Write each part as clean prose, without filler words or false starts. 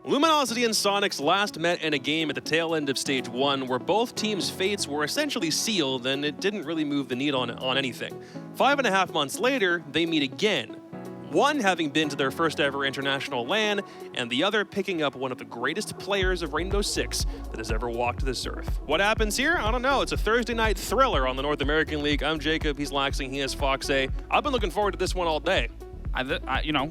Luminosity and Soniqs last met in a game at the tail end of Stage 1 where both teams' fates were essentially sealed and it didn't really move the needle on anything. 5.5 months later, they meet again. One having been to their first ever international LAN, and the other picking up one of the greatest players of Rainbow Six that has ever walked this earth. What happens here? I don't know. It's a Thursday night thriller on the North American League. I'm Jacob, he's Laxing, he is Foxay. I've been looking forward to this one all day.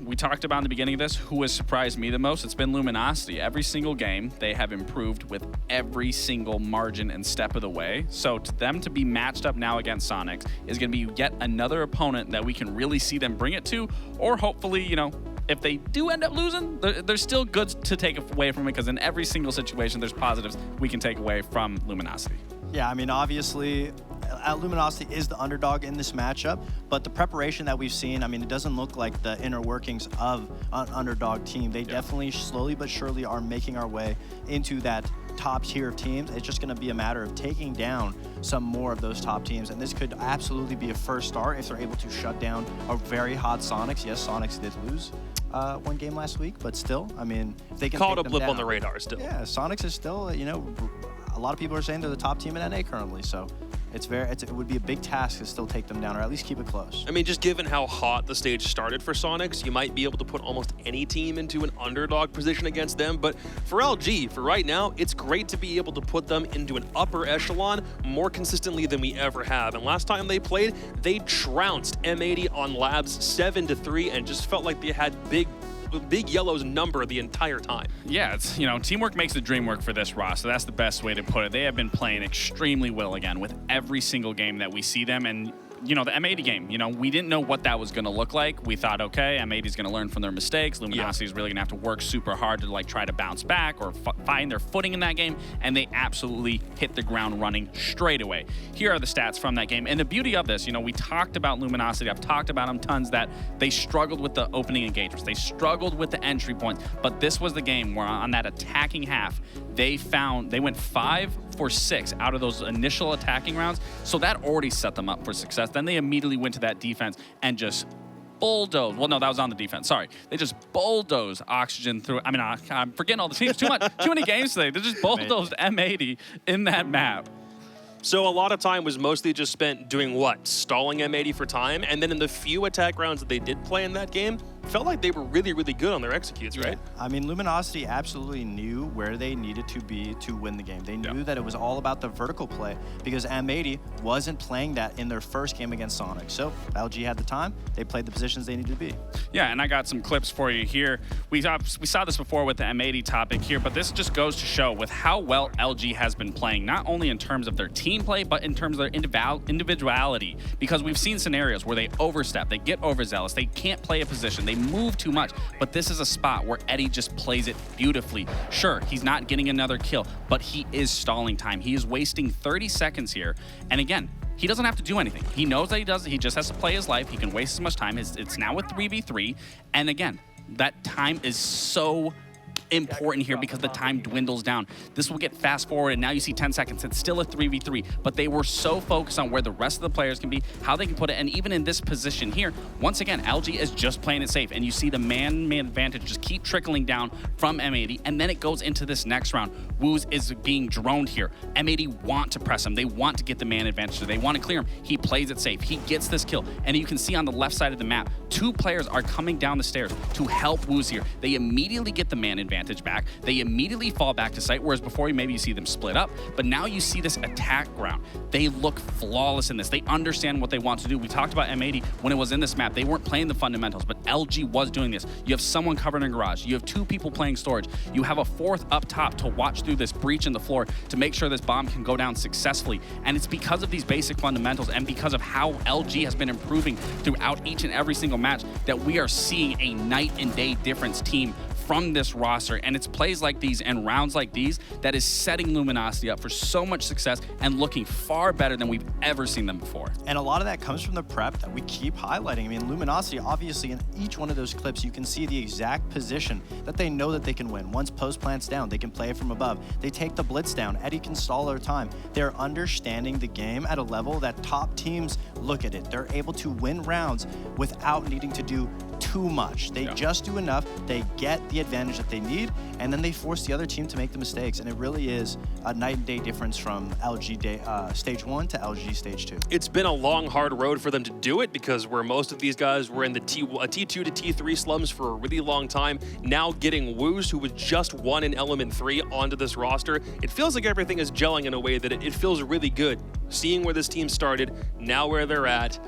We talked about in the beginning of this, who has surprised me the most? It's been Luminosity. Every single game, they have improved with every single margin and step of the way. So to them to be matched up now against Soniqs is going to be yet another opponent that we can really see them bring it to, or hopefully, if they do end up losing, there's still goods to take away from it, because in every single situation, there's positives we can take away from Luminosity. Yeah, I mean, obviously, Luminosity is the underdog in this matchup, but the preparation that we've seen, I mean, it doesn't look like the inner workings of an underdog team. They definitely slowly but surely are making our way into that top tier of teams. It's just going to be a matter of taking down some more of those top teams, and this could absolutely be a first start if they're able to shut down a very hot Soniqs. Yes, Soniqs did lose one game last week, but still, I mean, if they can called take a blip them down, on the radar still. Yeah, Soniqs is still, a lot of people are saying they're the top team in NA currently, so it would be a big task to still take them down, or at least keep it close. I mean, just given how hot the stage started for Soniqs, you might be able to put almost any team into an underdog position against them. But for LG, for right now, it's great to be able to put them into an upper echelon more consistently than we ever have. And last time they played, they trounced M80 on Labs 7-3 and just felt like they had Big Yellow's number the entire time. Yeah, it's, teamwork makes the dream work for this roster. That's the best way to put it. They have been playing extremely well again with every single game that we see them. And the M80 game, we didn't know what that was going to look like. We thought, okay, M80 is going to learn from their mistakes. Luminosity is really going to have to work super hard to try to bounce back or find their footing in that game, and they absolutely hit the ground running straight away. Here are the stats from that game. And the beauty of this, we talked about Luminosity. I've talked about them tons, that they struggled with the opening engagements. They struggled with the entry points, but this was the game where on that attacking half, they went 5 for 6 out of those initial attacking rounds. So that already set them up for success. Then they immediately went to that defense and just bulldozed. Well, no, that was on the defense. Sorry. They just bulldozed Oxygen through. I mean, I'm forgetting all the teams. Too many games today. They just bulldozed M80 in that map. So a lot of time was mostly just spent doing what? Stalling M80 for time. And then in the few attack rounds that they did play in that game, felt like they were really, really good on their executes, right? I mean, Luminosity absolutely knew where they needed to be to win the game. They knew that it was all about the vertical play, because M80 wasn't playing that in their first game against Soniqs. So LG had the time. They played the positions they needed to be. Yeah, and I got some clips for you here. We saw this before with the M80 topic here, but this just goes to show with how well LG has been playing, not only in terms of their team play, but in terms of their individuality, because we've seen scenarios where they overstep, they get overzealous, they can't play a position, they move too much, but this is a spot where Eddie just plays it beautifully. Sure, he's not getting another kill, but he is stalling time. He is wasting 30 seconds here, and again, he doesn't have to do anything. He knows that he just has to play his life. He can waste as much time. It's now a 3v3, and again, that time is so important here because the time dwindles down. This will get fast forward, and now you see 10 seconds. It's still a 3v3, but they were so focused on where the rest of the players can be, how they can put it, and even in this position here, once again, LG is just playing it safe, and you see the man-man advantage just keep trickling down from M80, and then it goes into this next round. Wooz is being droned here. M80 want to press him. They want to get the man advantage. They want to clear him. He plays it safe. He gets this kill, and you can see on the left side of the map, 2 players are coming down the stairs to help Wooz here. They immediately get the man advantage back. They immediately fall back to site, whereas before maybe you see them split up, but now you see this attack ground. They look flawless in this. They understand what they want to do. We talked about M80 when it was in this map. They weren't playing the fundamentals, but LG was doing this. You have someone covered in garage. You have 2 people playing storage. You have a 4th up top to watch through this breach in the floor to make sure this bomb can go down successfully. And it's because of these basic fundamentals and because of how LG has been improving throughout each and every single match that we are seeing a night and day difference team from this roster, and it's plays like these and rounds like these that is setting Luminosity up for so much success and looking far better than we've ever seen them before. And a lot of that comes from the prep that we keep highlighting. I mean, Luminosity, obviously, in each one of those clips, you can see the exact position that they know that they can win. Once post plant's down, they can play it from above. They take the blitz down. Eddie can stall their time. They're understanding the game at a level that top teams look at it. They're able to win rounds without needing to do too much. They just do enough. They get the advantage that they need, and then they force the other team to make the mistakes. And it really is a night and day difference from LG Stage 1 to LG Stage 2. It's been a long, hard road for them to do it because where most of these guys were in the T2 to T3 slums for a really long time, now getting Woos, who was just one in Element 3, onto this roster, it feels like everything is gelling in a way that it feels really good. Seeing where this team started, now where they're at,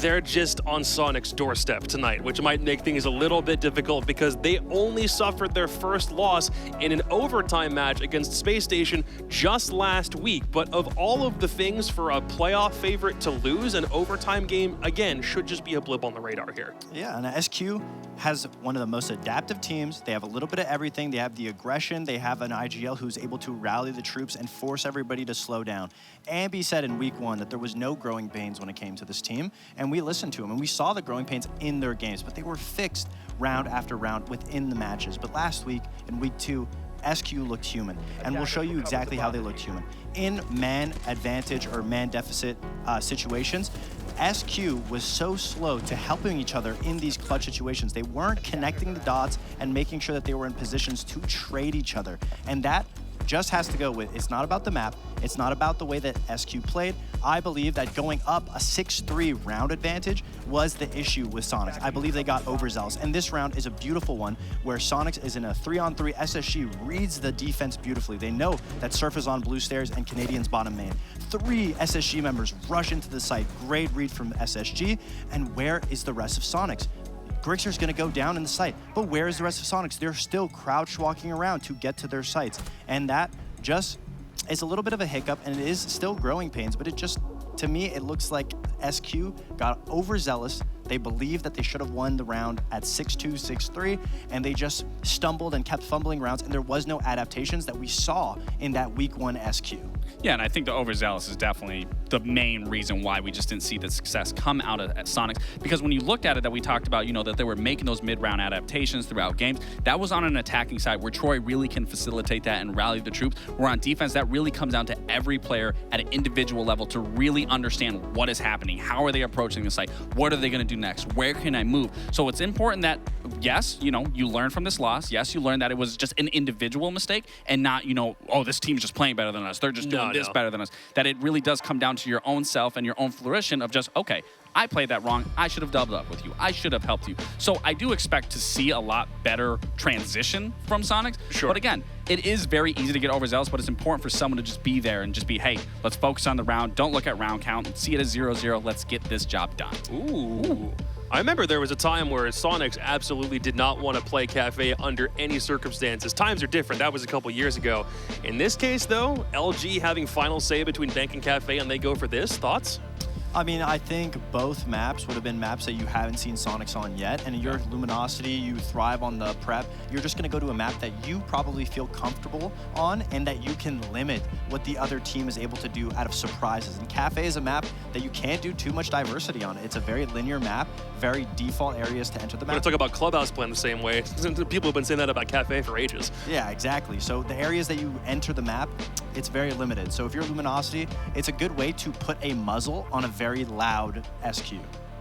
they're just on Soniqs' doorstep tonight, which might make things a little bit difficult because they only suffered their first loss in an overtime match against Space Station just last week. But of all of the things for a playoff favorite to lose, an overtime game, again, should just be a blip on the radar here. Yeah, and SQ has one of the most adaptive teams. They have a little bit of everything. They have the aggression. They have an IGL who's able to rally the troops and force everybody to slow down. Ambi said in week 1 that there was no growing pains when it came to this team, and we listened to him, and we saw the growing pains in their games, but they were fixed round after round within the matches. But last week, in week 2, SQ looked human, and we'll show you exactly how they looked human. In man advantage or man deficit situations, SQ was so slow to helping each other in these clutch situations. They weren't connecting the dots and making sure that they were in positions to trade each other, and that just has to go with, it's not about the map, it's not about the way that SQ played. I believe that going up a 6-3 round advantage was the issue with Soniqs. I believe they got overzealous, and this round is a beautiful one where Soniqs is in a 3-on-3. SSG reads the defense beautifully. They know that Surf is on blue stairs and Canadian's bottom main. 3 SSG members rush into the site. Great read from SSG, and where is the rest of Soniqs? Grixer's going to go down in the site, but where is the rest of Soniqs? They're still crouch walking around to get to their sites, and that just is a little bit of a hiccup, and it is still growing pains, but it just, to me, it looks like SQ got overzealous. They believed that they should have won the round at 6-2, 6-3, and they just stumbled and kept fumbling rounds, and there was no adaptations that we saw in that week 1 SQ. Yeah, and I think the overzealous is definitely the main reason why we just didn't see the success come out at Soniqs. Because when you looked at it, that we talked about, that they were making those mid-round adaptations throughout games, that was on an attacking side where Troy really can facilitate that and rally the troops. Where on defense, that really comes down to every player at an individual level to really understand what is happening. How are they approaching the site? What are they going to do next? Where can I move? So it's important that, yes, you learn from this loss. Yes, you learn that it was just an individual mistake and not, oh, this team's just playing better than us. They're just doing this better than us. That it really does come down to your own self and your own fruition of just, okay, I played that wrong. I should have doubled up with you. I should have helped you. So I do expect to see a lot better transition from Soniqs. Sure. But again, it is very easy to get overzealous, but it's important for someone to just be there and just be, hey, let's focus on the round. Don't look at round count. See it as 0-0. Let's get this job done. Ooh. I remember there was a time where Soniqs absolutely did not want to play Cafe under any circumstances. Times are different. That was a couple years ago. In this case, though, LG having final say between Bank and Cafe, and they go for this. Thoughts? I mean, I think both maps would have been maps that you haven't seen Soniqs on yet, and your Luminosity, you thrive on the prep. You're just going to go to a map that you probably feel comfortable on and that you can limit what the other team is able to do out of surprises. And Cafe is a map that you can't do too much diversity on. It's a very linear map, very default areas to enter the map. We're going to talk about Clubhouse playing the same way. People have been saying that about Cafe for ages. Yeah, exactly. So the areas that you enter the map, it's very limited. So if you're Luminosity, it's a good way to put a muzzle on a very loud SQ.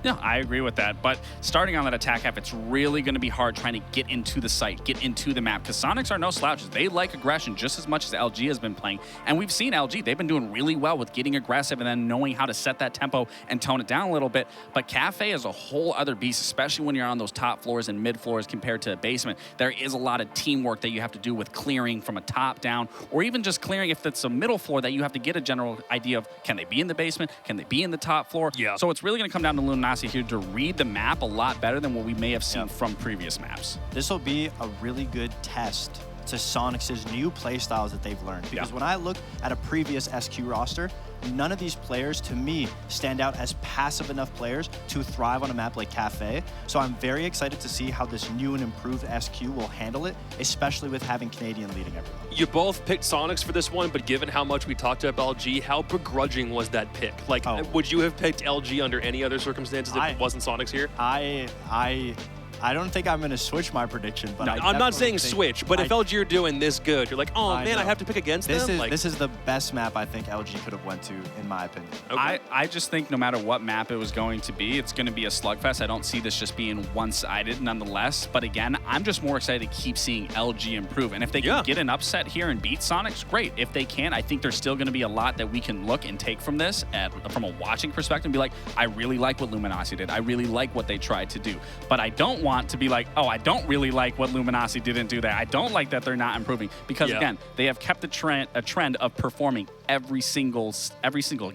Yeah, I agree with that. But starting on that attack half, it's really going to be hard trying to get into the site, get into the map, because Soniqs are no slouches. They like aggression just as much as LG has been playing. And we've seen LG, they've been doing really well with getting aggressive and then knowing how to set that tempo and tone it down a little bit. But Cafe is a whole other beast, especially when you're on those top floors and mid floors compared to a basement. There is a lot of teamwork that you have to do with clearing from a top down, or even just clearing if it's a middle floor that you have to get a general idea of, can they be in the basement? Can they be in the top floor? Yeah. So it's really going to come down to Luminosity here to read the map a lot better than what we may have seen from previous maps. This will be a really good test to Soniqs' new playstyles that they've learned. Because when I look at a previous SQ roster, none of these players, to me, stand out as passive enough players to thrive on a map like Cafe. So I'm very excited to see how this new and improved SQ will handle it, especially with having Canadian leading everyone. You both picked Soniqs for this one, but given how much we talked about LG, how begrudging was that pick? Like, would you have picked LG under any other circumstances if it wasn't Soniqs here? I I don't think I'm going to switch my prediction, but I'm not saying switch, but if LG are doing this good, you're like, oh man, I have to pick against them. This is the best map I think LG could have went to, in my opinion. Okay. I just think no matter what map it was going to be, it's going to be a slugfest. I don't see this just being one-sided nonetheless. But again, I'm just more excited to keep seeing LG improve. And if they can get an upset here and beat Soniqs, great. If they can't, I think there's still going to be a lot that we can look and take from this from a watching perspective and be like, I really like what Luminosity did. I really like what they tried to do. But I don't want to be like, oh, I don't really like what Luminosity didn't do that. I don't like that they're not improving. Because again, they have kept a trend of performing every single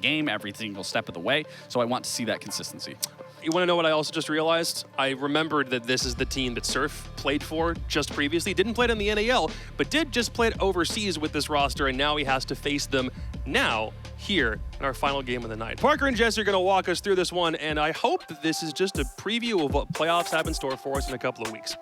game, every single step of the way. So I want to see that consistency. You want to know what I also just realized? I remembered that this is the team that Surf played for just previously. Didn't play it in the NAL, but did just play it overseas with this roster, and now he has to face them now here in our final game of the night. Parker and Jesse are going to walk us through this one, and I hope that this is just a preview of what playoffs have in store for us in a couple of weeks.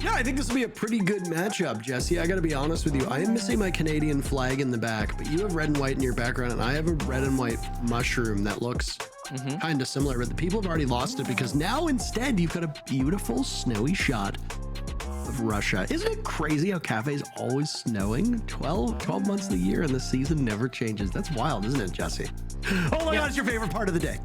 Yeah, I think this will be a pretty good matchup, Jesse. I got to be honest with you. I am missing my Canadian flag in the back, but you have red and white in your background, and I have a red and white mushroom that looks kind of similar, but the people have already lost it because now instead you've got a beautiful snowy shot of Russia. Isn't it crazy how Cafe's always snowing? 12 months of the year and the season never changes. That's wild, isn't it, Jesse? Oh my God, it's your favorite part of the day.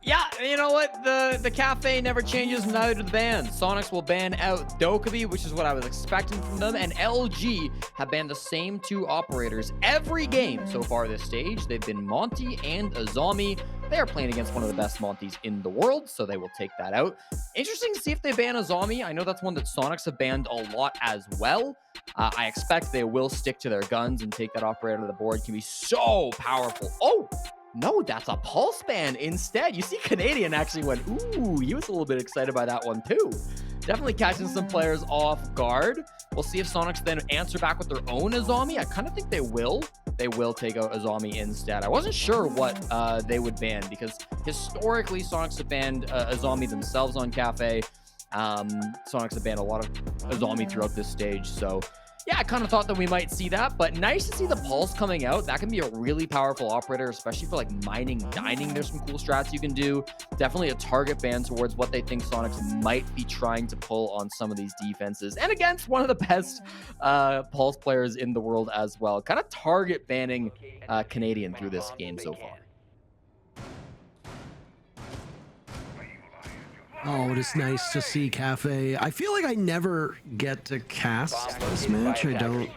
Yeah, you know what? The cafe never changes, neither do the bans. Soniqs will ban out Dokkaebi, which is what I was expecting from them, and LG have banned the same two operators every game so far this stage. They've been Monty and Azami. They are playing against one of the best Monties in the world, so they will take that out. Interesting to see if they ban Azami. I know that's one that Soniqs have banned a lot as well. I expect they will stick to their guns and take that operator to the board. It can be so powerful. Oh! No, that's a pulse ban instead. You see Canadian actually went, ooh, he was a little bit excited by that one too. Definitely catching some players off guard. We'll see if Soniqs then answer back with their own Azami. I kind of think they will. They will take out Azami instead. I wasn't sure what they would ban because historically Soniqs have banned Azami themselves on Cafe. Soniqs have banned a lot of Azami throughout this stage, so yeah, I kind of thought that we might see that, but nice to see the pulse coming out. That can be a really powerful operator, especially for like mining, dining. There's some cool strats you can do. Definitely a target ban towards what they think Soniqs might be trying to pull on some of these defenses, and against one of the best pulse players in the world as well. Kind of target banning Canadian through this game so far. Oh, it is nice to see Cafe. I feel like I never get to cast this match. I don't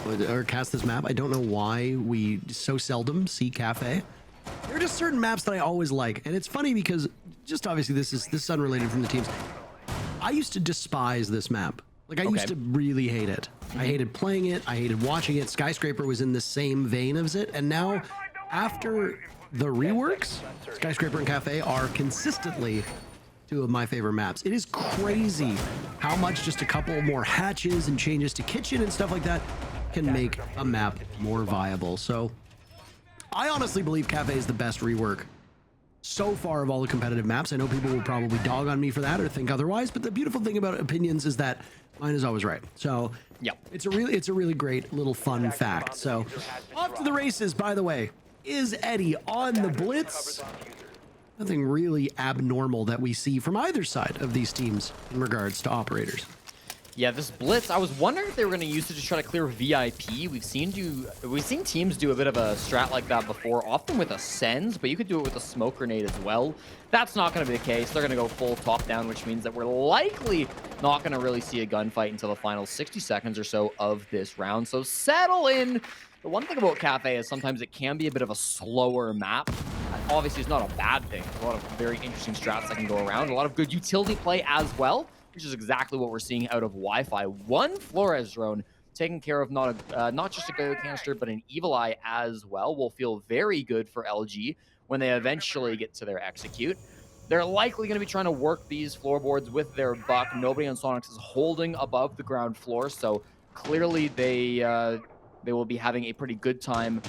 know, or cast this map. I don't know why we so seldom see Cafe. There are just certain maps that I always like, and it's funny because just obviously this is unrelated from the teams. I used to despise this map. Like I used to really hate it. I hated playing it. I hated watching it. Skyscraper was in the same vein as it, and now after the reworks, Skyscraper and Cafe are consistently two of my favorite maps. It is crazy how much just a couple more hatches and changes to kitchen and stuff like that can make a map more viable. So I honestly believe Cafe is the best rework so far of all the competitive maps. I know people will probably dog on me for that or think otherwise, but the beautiful thing about opinions is that mine is always right. So yeah, it's a really great little fun fact. So off to the races, by the way. Is Eddie on the blitz? Nothing really abnormal that we see from either side of these teams in regards to operators. Yeah, this blitz, I was wondering if they were going to use it to try to clear VIP. We've seen teams do a bit of a strat like that before, often with a Sens, but you could do it with a smoke grenade as well. That's not going to be the case. They're going to go full top down, which means that we're likely not going to really see a gunfight until the final 60 seconds or so of this round. So settle in. The one thing about Cafe is sometimes it can be a bit of a slower map. Obviously, it's not a bad thing. There's a lot of very interesting strats that can go around. A lot of good utility play as well, which is exactly what we're seeing out of Wi-Fi. One Flores drone taking care of not just a Goyo canister, but an Evil Eye as well will feel very good for LG when they eventually get to their execute. They're likely going to be trying to work these floorboards with their buck. Nobody on Soniqs is holding above the ground floor, so clearly they will be having a pretty good time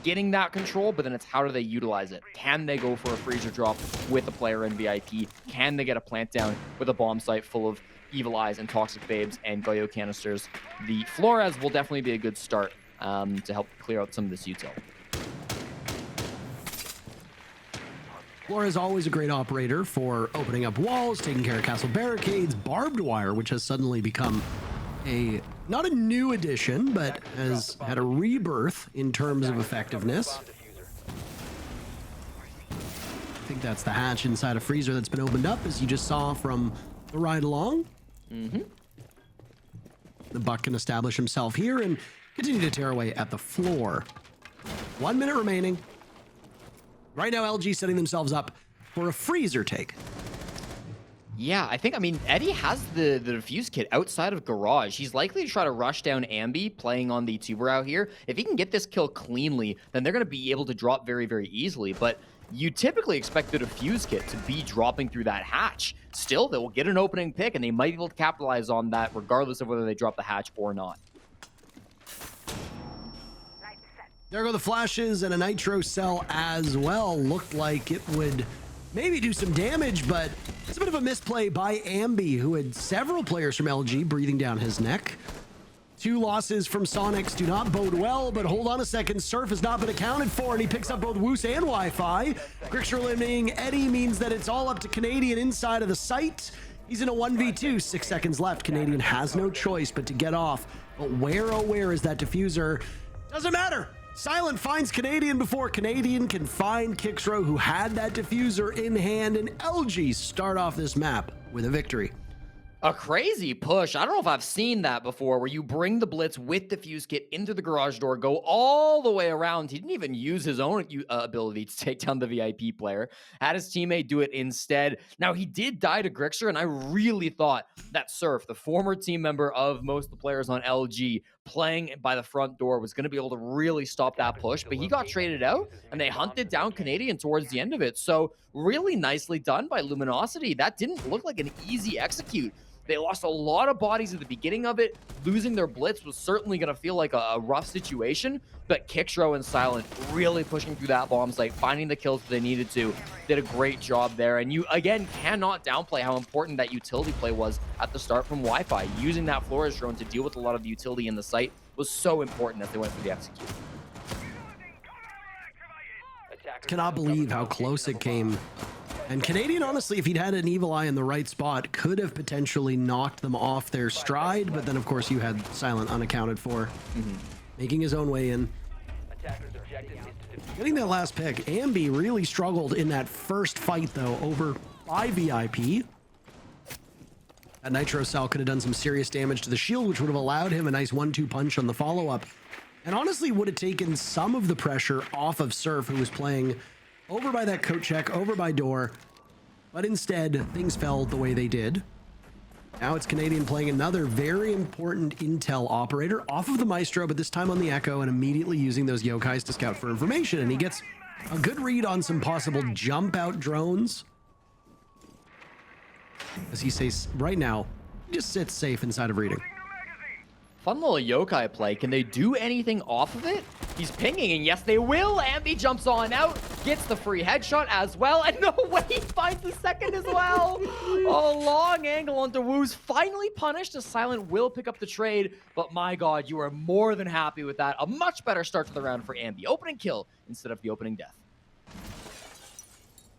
getting that control, but then it's how do they utilize it? Can they go for a freezer drop with a player in VIP? Can they get a plant down with a bomb site full of Evil Eyes and Toxic Babes and Goyo canisters? The Flores will definitely be a good start to help clear out some of this util. Flora is always a great operator for opening up walls, taking care of castle barricades, barbed wire, which has suddenly become not a new addition, but has had a rebirth in terms of effectiveness. I think that's the hatch inside a freezer that's been opened up, as you just saw from the ride along. The Buck can establish himself here and continue to tear away at the floor. 1 minute remaining. Right now, LG setting themselves up for a freezer take. Yeah, I mean, Eddie has the defuse kit outside of garage. He's likely to try to rush down Ambi playing on the tuber out here. If he can get this kill cleanly, then they're going to be able to drop very, very easily. But you typically expect the defuse kit to be dropping through that hatch. Still, they will get an opening pick, and they might be able to capitalize on that regardless of whether they drop the hatch or not. There go the flashes and a nitro cell as well. Looked like it would maybe do some damage, but it's a bit of a misplay by Ambi, who had several players from LG breathing down his neck. 2 losses from Soniqs do not bode well, but hold on a second. Surf has not been accounted for, and he picks up both Woos and Wi-Fi. Grixer eliminating Eddie means that it's all up to Canadian inside of the site. He's in a 1v2, 6 seconds left. Canadian has no choice but to get off. But where, oh where is that diffuser? Doesn't matter. Silent finds Canadian before Canadian can find Kixro, who had that diffuser in hand, and LG start off this map with a victory. A crazy push. I don't know if I've seen that before, where you bring the blitz with the fuse kit into the garage door, go all the way around. He didn't even use his own ability to take down the VIP player. Had his teammate do it instead. Now, he did die to Grixer, and I really thought that Surf, the former team member of most of the players on LG, playing by the front door, was going to be able to really stop that push, but he got traded out, and they hunted down Canadian towards the end of it. So really nicely done by Luminosity. That didn't look like an easy execute. They lost a lot of bodies at the beginning of it. Losing their blitz was certainly going to feel like a rough situation, but Kixro and Silent really pushing through that bomb site, finding the kills that they needed to, did a great job there. And you, again, cannot downplay how important that utility play was at the start from Wi-Fi. Using that Flores drone to deal with a lot of the utility in the site was so important as they went through the execute. Cannot believe how close it came. And Canadian, honestly, if he'd had an evil eye in the right spot, could have potentially knocked them off their stride. But then, of course, you had Silent unaccounted for, making his own way in. Getting that last pick, Ambi really struggled in that first fight, though, over by VIP. That Nitro Cell could have done some serious damage to the shield, which would have allowed him a nice 1-2 punch on the follow-up. And honestly, would have taken some of the pressure off of Surf, who was playing over by that coat check, over by door. But instead, things fell the way they did. Now it's Canadian playing another very important intel operator off of the Maestro, but this time on the Echo, and immediately using those yokais to scout for information. And he gets a good read on some possible jump out drones. As he says right now, he just sits safe inside of reading. Fun little yokai play. Can they do anything off of it? He's pinging, and yes, they will. Ambi jumps on out, gets the free headshot as well, and no way, he finds the second as well. A long angle onto Woos, finally punished. A Silent will pick up the trade, but my God, you are more than happy with that. A much better start to the round for Ambi. Opening kill instead of the opening death.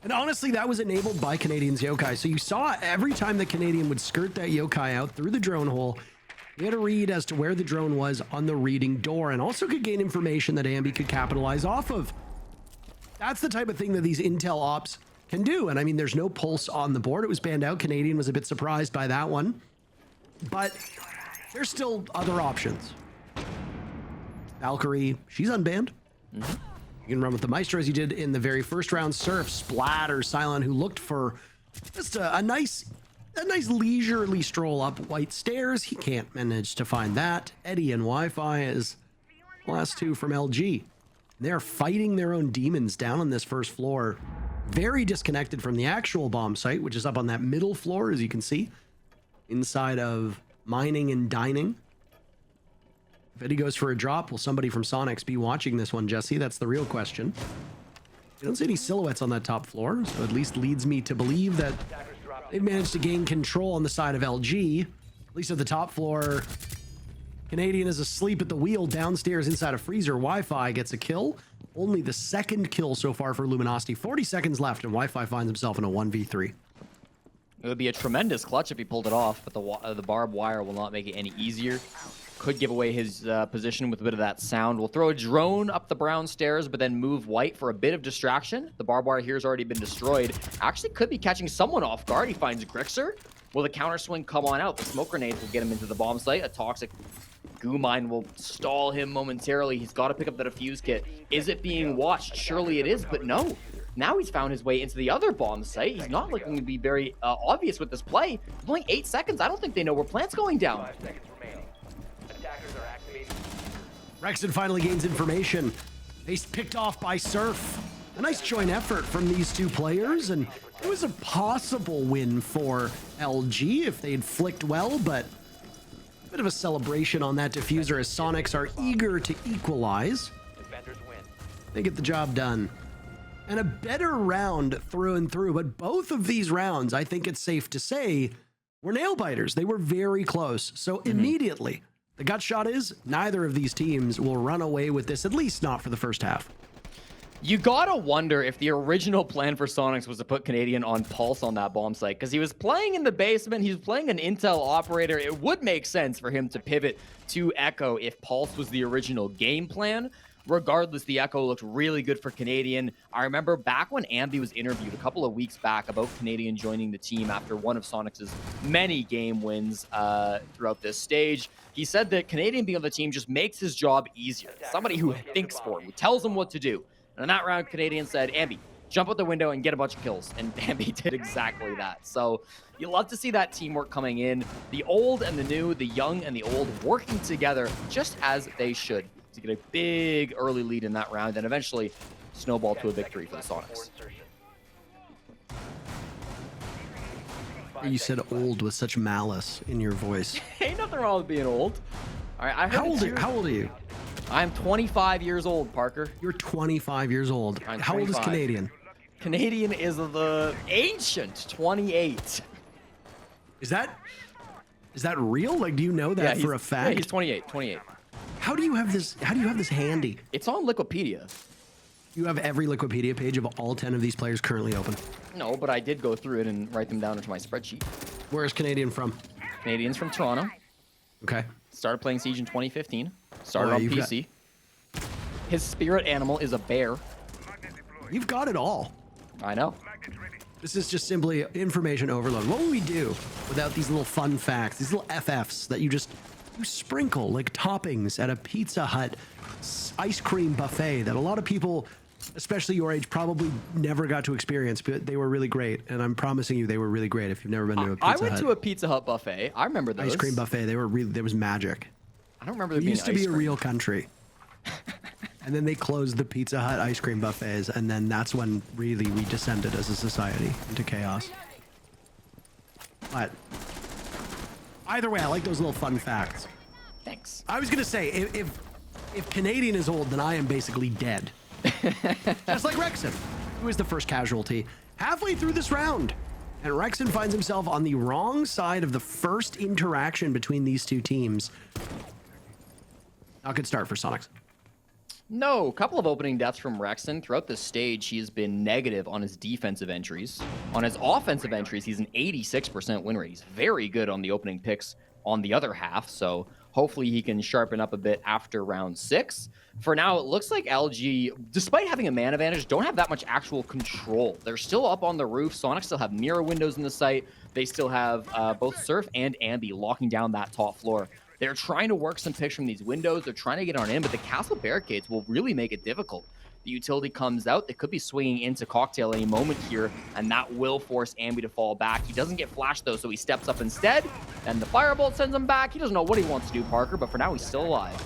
And honestly, that was enabled by Canadian's yokai. So you saw every time the Canadian would skirt that yokai out through the drone hole, he had a read as to where the drone was on the reading door, and also could gain information that Ambi could capitalize off of. That's the type of thing that these intel ops can do. And I mean, there's no pulse on the board. It was banned out. Canadian was a bit surprised by that one, but there's still other options. Valkyrie, she's unbanned. You can run with the Maestro as you did in the very first round. Surf, Splatter, Silent, who looked for just a nice leisurely stroll up white stairs. He can't manage to find that. Eddie and Wi-Fi is the last two from LG. They're fighting their own demons down on this first floor. Very disconnected from the actual bomb site, which is up on that middle floor, as you can see, inside of mining and dining. If Eddie goes for a drop, will somebody from Soniqs be watching this one, Jesse? That's the real question. I don't see any silhouettes on that top floor, so at least leads me to believe that they've managed to gain control on the side of LG. At least at the top floor, Canadian is asleep at the wheel downstairs inside a freezer. Wi-Fi gets a kill. Only the second kill so far for Luminosity. 40 seconds left, and Wi-Fi finds himself in a 1v3. It would be a tremendous clutch if he pulled it off, but the barbed wire will not make it any easier. Could give away his position with a bit of that sound. We'll throw a drone up the brown stairs, but then move white for a bit of distraction. The barbed wire here has already been destroyed. Actually could be catching someone off guard. He finds Grixer. Will the counter swing come on out? The smoke grenades will get him into the bomb site. A toxic goo mine will stall him momentarily. He's got to pick up the defuse kit. Is it being watched? Surely it is, but no. Now he's found his way into the other bomb site. He's not looking to be very obvious with this play. Only 8 seconds. I don't think they know where plant's going down. Rexon finally gains information. He's picked off by Surf. A nice joint effort from these two players, and it was a possible win for LG if they'd flicked well, but a bit of a celebration on that diffuser as Soniqs are eager to equalize. They get the job done. And a better round through and through, but both of these rounds, I think it's safe to say, were nail biters. They were very close. So immediately, the gut shot is neither of these teams will run away with this, at least not for the first half. You gotta wonder if the original plan for Soniqs was to put Canadian on Pulse on that bomb site, because he was playing in the basement, he was playing an Intel operator. It would make sense for him to pivot to Echo if Pulse was the original game plan. Regardless, the Echo looked really good for Canadian. I remember back when Ambi was interviewed a couple of weeks back about Canadian joining the team after one of Soniqs' many game wins throughout this stage. He said that Canadian being on the team just makes his job easier. Somebody who thinks for him, who tells him what to do. And in that round, Canadian said, Ambi, jump out the window and get a bunch of kills. And Ambi did exactly that. So you love to see that teamwork coming in. The old and the new, the young and the old working together just as they should to get a big early lead in that round and eventually snowball to a victory for the Soniqs. You said old with such malice in your voice. Ain't nothing wrong with being old. All right, How old are you? I'm 25 years old, Parker. You're 25 years old. I'm How old is 25. Canadian? Canadian is the ancient 28. Is that real? Like, do you know that for a fact? Yeah, he's 28. How do you have this handy? It's on Liquipedia. You have every Liquipedia page of all 10 of these players currently open. No, but I did go through it and write them down into my spreadsheet. Where is Canadian from? Canadian's from Toronto. Okay. Started playing Siege in 2015. Started Oh, on you've PC. His spirit animal is a bear. You've got it all. I know. This is just simply information overload. What would we do without these little fun facts, these little FFs that you sprinkle like toppings at a Pizza Hut ice cream buffet that a lot of people, especially your age, probably never got to experience, but they were really great. And I'm promising you they were really great if you've never been to a Pizza Hut. I went to a Pizza Hut buffet. I remember those. Ice cream buffet. They were really, there was magic. I don't remember there It being used to be ice a cream. real country. And then they closed the Pizza Hut ice cream buffets, and then that's when really we descended as a society into chaos. But either way, I like those little fun facts. Thanks. I was gonna say, if Canadian is old, then I am basically dead. Just like Rexon, who is the first casualty halfway through this round. And Rexon finds himself on the wrong side of the first interaction between these two teams. Not a good start for Soniqs. No, a couple of opening deaths from Rexon. Throughout this stage, he has been negative on his defensive entries. On his offensive entries, he's an 86% win rate. He's very good on the opening picks on the other half, so hopefully he can sharpen up a bit after round 6. For now, it looks like LG, despite having a man advantage, don't have that much actual control. They're still up on the roof. Soniqs still have mirror windows in the site. They still have both Surf and Ambi locking down that top floor. They're trying to work some picks from these windows. They're trying to get on in, but the castle barricades will really make it difficult. The utility comes out. They could be swinging into Cocktail any moment here, and that will force Ambi to fall back. He doesn't get flashed, though, so he steps up instead, and the Firebolt sends him back. He doesn't know what he wants to do, Parker, but for now, he's still alive.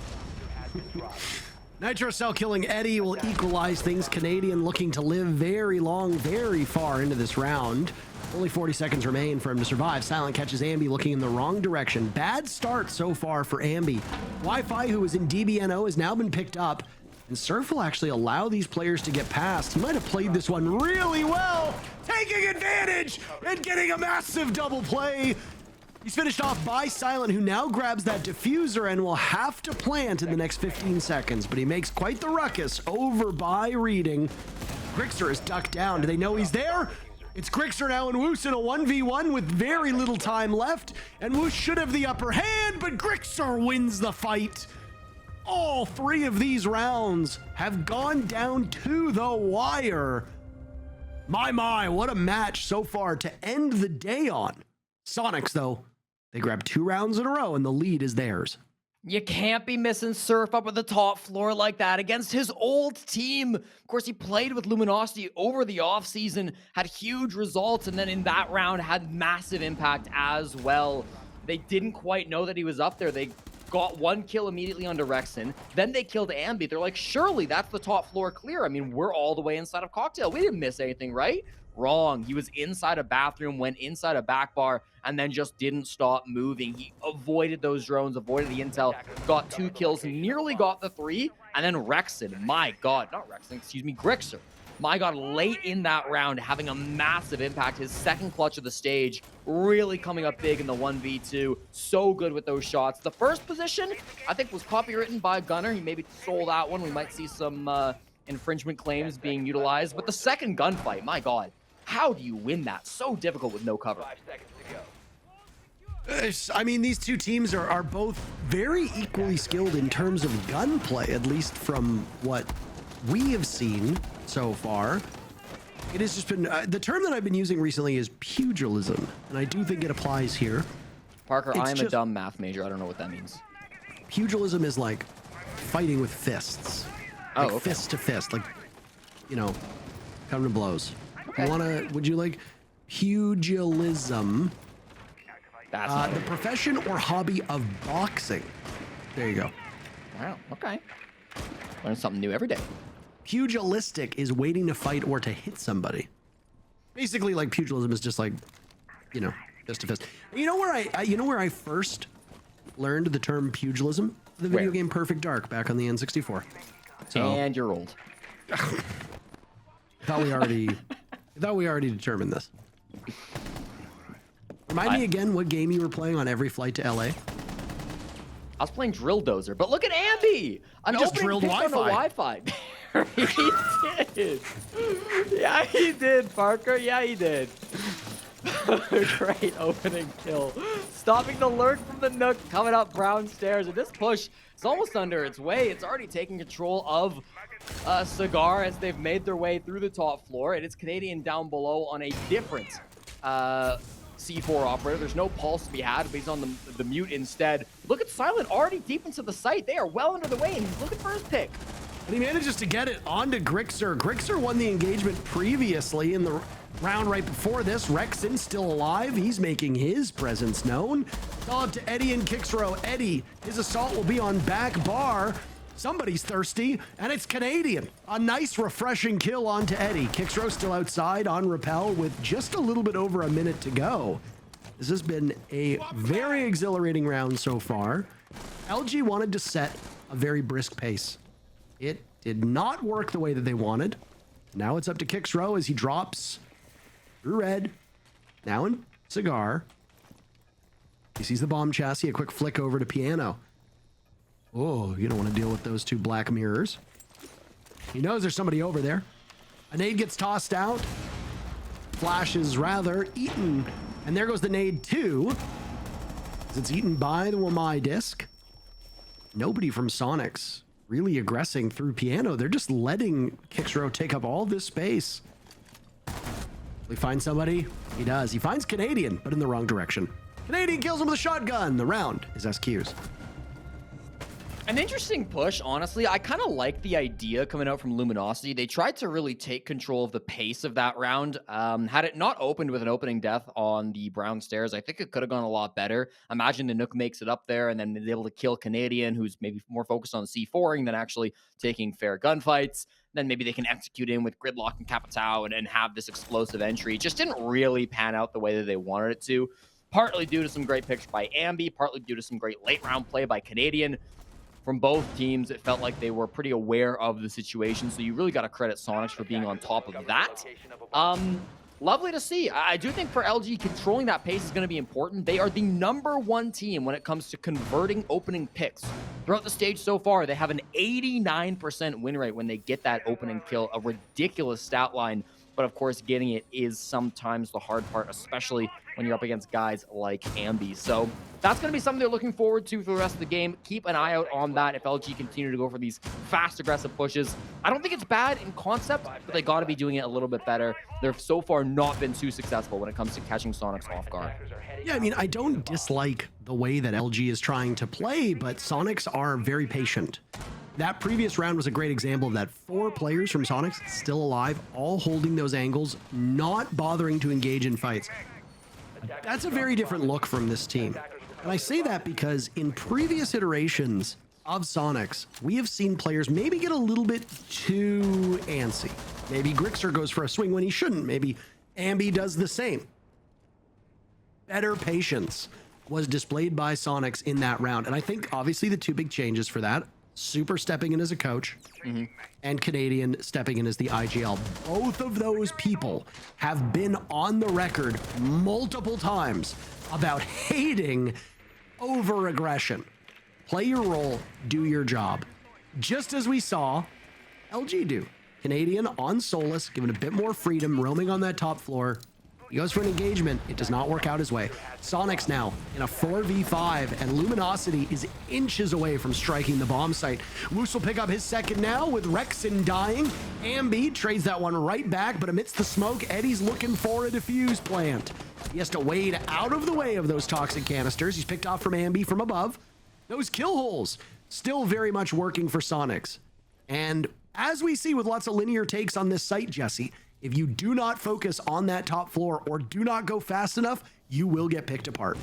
Nitro Cell killing Eddie will equalize things. Canadian looking to live very long, very far into this round. Only 40 seconds remain for him to survive. Silent catches Ambi looking in the wrong direction. Bad start so far for Ambi. Wi-Fi, who was in DBNO, has now been picked up. And Surf will actually allow these players to get past. He might have played this one really well, taking advantage and getting a massive double play. He's finished off by Silent, who now grabs that diffuser and will have to plant in the next 15 seconds, but he makes quite the ruckus over by Reading. Grixer is ducked down. Do they know he's there? It's Grixer now and Woos in a 1v1 with very little time left, and Woos should have the upper hand, but Grixer wins the fight. All 3 of these rounds have gone down to the wire. My, what a match so far to end the day on. Soniqs, though, they grab 2 rounds in a row, and the lead is theirs. You can't be missing Surf up at the top floor like that against his old team. Of course, he played with Luminosity over the offseason, had huge results, and then in that round had massive impact as well. They didn't quite know that he was up there. They got 1 kill immediately onto Rexon. Then they killed Ambi. They're like, surely that's the top floor clear. I mean, we're all the way inside of Cocktail. We didn't miss anything, right? Wrong. He was inside a bathroom, went inside a back bar, and then just didn't stop moving. He avoided those drones, avoided the intel, got 2 kills, nearly got the 3, and then Rexon, my God, not Rexon, excuse me, Grixer, my God, late in that round, having a massive impact, his second clutch of the stage, really coming up big in the 1v2, so good with those shots. The first position, I think, was copywritten by Gunner. He maybe stole that one. We might see some infringement claims being utilized, but the second gunfight, my God, how do you win that? So difficult with no cover. I mean, these 2 teams are both very equally skilled in terms of gunplay, at least from what we have seen so far. It has just been, the term that I've been using recently is pugilism, and I do think it applies here. Parker, I am a dumb math major. I don't know what that means. Pugilism is like fighting with fists. Like okay. fist to fist, like, you know, coming to blows. Okay. Would you like pugilism? That's the profession or hobby of boxing. There you go. Wow, okay. Learn something new every day. Pugilistic is waiting to fight or to hit somebody. Basically, like, pugilism is just like, you know, fist to fist. You know where I first learned the term pugilism? The video game Perfect Dark back on the N64. So, and you're old. thought we already determined this. Remind me again what game you were playing on every flight to LA. I was playing Drill Dozer, but look at Ambi! An just opening drilled pick on the Wi-Fi. He did. Yeah, he did, Parker. Yeah, he did. Great opening kill. Stopping the lurk from the Nook, coming up brown stairs. And this push is almost under its way. It's already taking control of Cigar as they've made their way through the top floor. And it's Canadian down below on a different C4 operator. There's no pulse to be had, but he's on the mute instead. Look at Silent already deep into the site. They are well under the way, and he's looking for his pick. And he manages to get it onto Grixer. Grixer won the engagement previously in the round right before this. Rexon still alive. He's making his presence known. Call up to Eddie and Kixrow. Eddie, his assault will be on back bar. Somebody's thirsty, and it's Canadian. A nice, refreshing kill onto Eddie. Kixrow still outside on rappel with just a little bit over a minute to go. This has been a very exhilarating round so far. LG wanted to set a very brisk pace. It did not work the way that they wanted. Now it's up to Kixrow as he drops through red. Now in Cigar. He sees the bomb chassis, a quick flick over to Piano. Oh, you don't want to deal with those 2 black mirrors. He knows there's somebody over there. A nade gets tossed out. Flash is rather eaten. And there goes the nade too. As it's eaten by the Wamai disc. Nobody from Soniqs really aggressing through Piano. They're just letting Kixrow take up all this space. Will he find somebody? He does. He finds Canadian, but in the wrong direction. Canadian kills him with a shotgun. The round is SQ's. An interesting push, honestly. I kind of like the idea coming out from Luminosity. They tried to really take control of the pace of that round. Had it not opened with an opening death on the brown stairs, I think it could have gone a lot better. Imagine the Nook makes it up there and then is able to kill Canadian, who's maybe more focused on C4ing than actually taking fair gunfights. Then maybe they can execute in with Gridlock and Capitao and have this explosive entry. It just didn't really pan out the way that they wanted it to. Partly due to some great picks by Ambi, partly due to some great late round play by Canadian. From both teams, it felt like they were pretty aware of the situation, so you really got to credit Soniqs for being on top of that. lovely to see. I do think for LG, controlling that pace is going to be important. They are the #1 team when it comes to converting opening picks. Throughout the stage so far, they have an 89% win rate when they get that opening kill, a ridiculous stat line. But of course, getting it is sometimes the hard part, especially when you're up against guys like Ambi. So that's going to be something they're looking forward to for the rest of the game. Keep an eye out on that if LG continue to go for these fast, aggressive pushes. I don't think it's bad in concept, but they got to be doing it a little bit better. They've so far not been too successful when it comes to catching Soniqs off guard. Yeah, I mean, I don't dislike the way that LG is trying to play, but Soniqs are very patient. That previous round was a great example of that. 4 players from Soniqs still alive, all holding those angles, not bothering to engage in fights. That's a very different look from this team. And I say that because in previous iterations of Soniqs, we have seen players maybe get a little bit too antsy. Maybe Grixer goes for a swing when he shouldn't. Maybe Ambi does the same. Better patience was displayed by Soniqs in that round. And I think obviously the 2 big changes for that, Super stepping in as a coach, and Canadian stepping in as the IGL. Both of those people have been on the record multiple times about hating over-aggression. Play your role, do your job. Just as we saw LG do. Canadian on Solus, given a bit more freedom, roaming on that top floor. He goes for an engagement. It does not work out his way. Soniqs now in a 4v5, and Luminosity is inches away from striking the bomb site. Woos will pick up his second now with Rexon dying. Ambi trades that one right back, but amidst the smoke, Eddie's looking for a defuse plant. He has to wade out of the way of those toxic canisters. He's picked off from Ambi from above. Those kill holes still very much working for Soniqs. And as we see with lots of linear takes on this site, Jesse, if you do not focus on that top floor or do not go fast enough, you will get picked apart.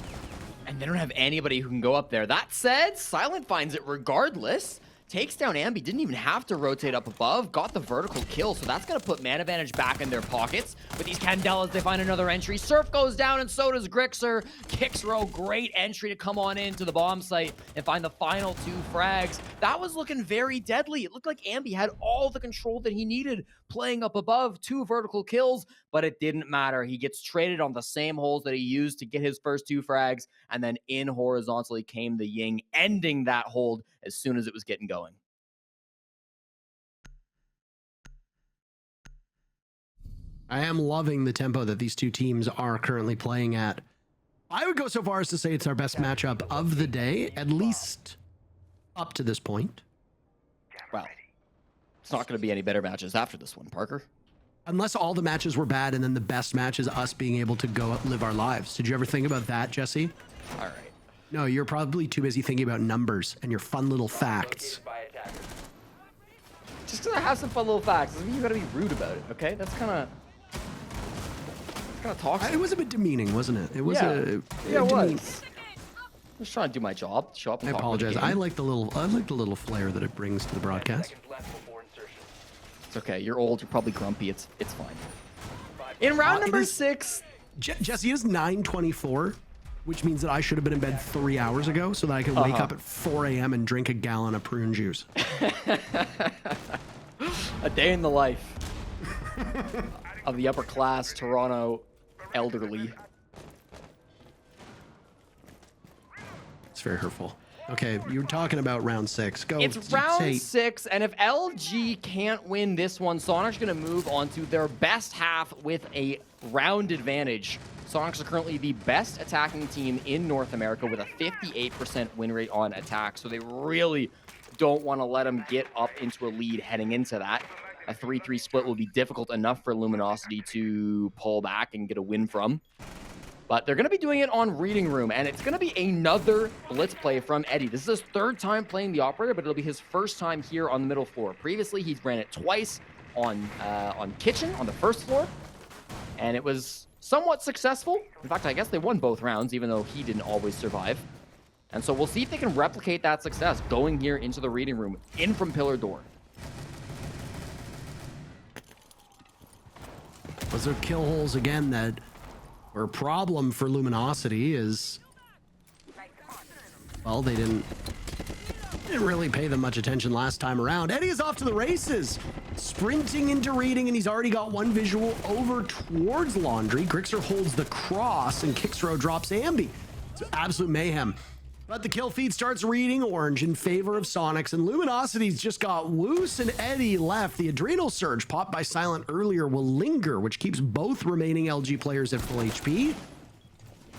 And they don't have anybody who can go up there. That said, Silent finds it regardless. Takes down Ambi, didn't even have to rotate up above, got the vertical kill, so that's going to put man advantage back in their pockets. With these Candelas, they find another entry. Surf goes down, and so does Grixer. Kicks row, great entry to come on into the bomb site and find the final 2 frags. That was looking very deadly. It looked like Ambi had all the control that he needed, playing up above, 2 vertical kills, but it didn't matter. He gets traded on the same holes that he used to get his first 2 frags, and then in horizontally came the Ying, ending that hold as soon as it was getting going. I am loving the tempo that these 2 teams are currently playing at. I would go so far as to say it's our best matchup of the day, at least up to this point. Well, it's not going to be any better matches after this one, Parker. Unless all the matches were bad and then the best match is us being able to go live our lives. Did you ever think about that, Jesse? All right. No, you're probably too busy thinking about numbers and your fun little facts. Just because I have some fun little facts doesn't mean you got to be rude about it, okay? That's kind of toxic. It was a bit demeaning, wasn't it? It was it was. I'm just trying to do my job. Show up and I talk apologize. about the game. I like the little flair that it brings to the broadcast. It's okay. You're old. You're probably grumpy. It's fine. In round number 6, Jesse, it is 9:24, which means that I should have been in bed 3 hours ago so that I could wake up at 4 a.m. and drink a gallon of prune juice. A day in the life of the upper class Toronto elderly. It's very hurtful. Okay, you were talking about round 6. Go. It's round 6, and if LG can't win this one, Soniqs are going to move on to their best half with a round advantage. Soniqs are currently the best attacking team in North America with a 58% win rate on attack, so they really don't want to let them get up into a lead heading into that. A 3-3 split will be difficult enough for Luminosity to pull back and get a win from. But they're going to be doing it on Reading Room, and it's going to be another blitz play from Eddie. This is his 3rd time playing the operator, but it'll be his 1st time here on the middle floor. Previously, he's ran it twice on Kitchen on the 1st floor, and it was somewhat successful. In fact, I guess they won both rounds, even though he didn't always survive. And so we'll see if they can replicate that success going here into the Reading Room, in from Pillar Door. Was there kill holes again that were a problem for Luminosity? Is, well, they didn't Didn't really pay them much attention last time around. Eddie is off to the races. Sprinting into reading, and he's already got one visual over towards Laundry. Grixer holds the cross, and Kixrow drops Ambi. It's absolute mayhem. But the kill feed starts reading orange in favor of Soniqs, and Luminosity's just got Woos and Eddie left. The Adrenal Surge popped by Silent earlier will linger, which keeps both remaining LG players at full HP.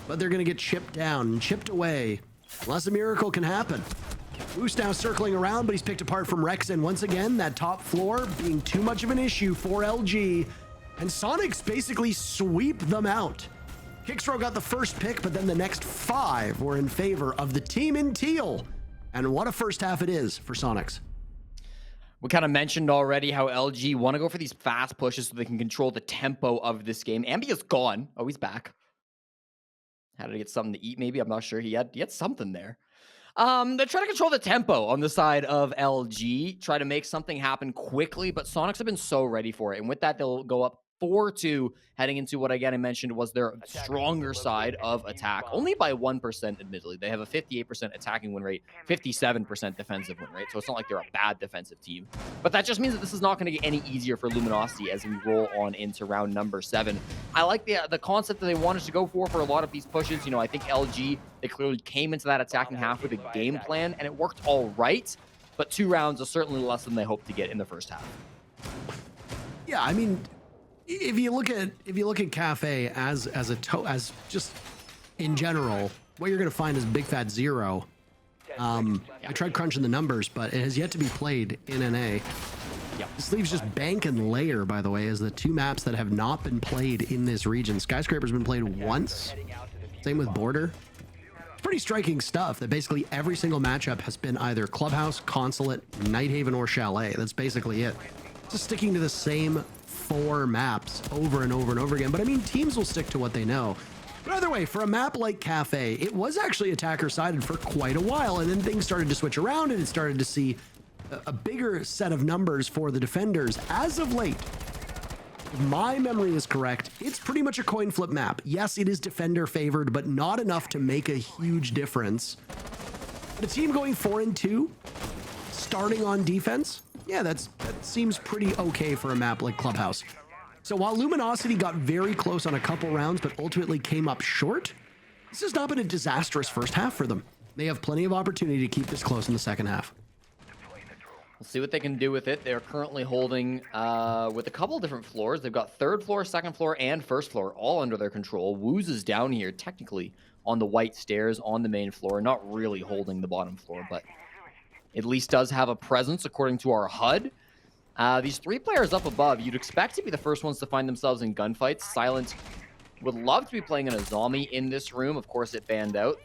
But they're going to get chipped down and chipped away, unless a miracle can happen. Woos now circling around, but he's picked apart from Rex, and once again, that top floor being too much of an issue for LG, and Soniqs basically sweep them out. Kixrow got the first pick, but then the next 5 were in favor of the team in teal. And what a first half it is for Soniqs. We kind of mentioned already how LG want to go for these fast pushes so they can control the tempo of this game. Ambi is gone. Oh, he's back. Had to get something to eat, maybe. I'm not sure. He had something there. They're trying to control the tempo on the side of LG, try to make something happen quickly, but Soniqs have been so ready for it. And with that, they'll go up 4-2, heading into what again I mentioned was their stronger side of attack. Only by 1%, admittedly. They have a 58% attacking win rate, 57% defensive win rate. So it's not like they're a bad defensive team. But that just means that this is not going to get any easier for Luminosity as we roll on into round number 7. I like the concept that they wanted to go for a lot of these pushes. You know, I think LG, they clearly came into that attacking half with a game plan, and it worked all right. But 2 rounds is certainly less than they hoped to get in the first half. Yeah, I mean, if you look at Cafe as just in general, what you're going to find is Big Fat Zero. I tried crunching the numbers, but it has yet to be played in NA. This leaves just Bank and Layer, by the way, as the 2 maps that have not been played in this region. Skyscraper's been played once. Same with Border. It's pretty striking stuff that basically every single matchup has been either Clubhouse, Consulate, Nighthaven, or Chalet. That's basically it. Just sticking to the same 4 maps over and over and over again. But I mean, teams will stick to what they know. But either way, for a map like Cafe, it was actually attacker-sided for quite a while, and then things started to switch around, and it started to see a bigger set of numbers for the defenders. As of late, if my memory is correct, it's pretty much a coin flip map. Yes, it is defender favored, but not enough to make a huge difference. The team going 4-2, starting on defense, yeah, that seems pretty okay for a map like Clubhouse. So while Luminosity got very close on a couple rounds, but ultimately came up short, this has not been a disastrous first half for them. They have plenty of opportunity to keep this close in the second half. We'll see what they can do with it. They're currently holding with a couple different floors. They've got 3rd floor, 2nd floor, and 1st floor all under their control. Woos is down here technically on the white stairs on the main floor, not really holding the bottom floor, but at least does have a presence according to our HUD. These 3 players up above, you'd expect to be the first ones to find themselves in gunfights. Silent would love to be playing in a zombie in this room. Of course, it banned out.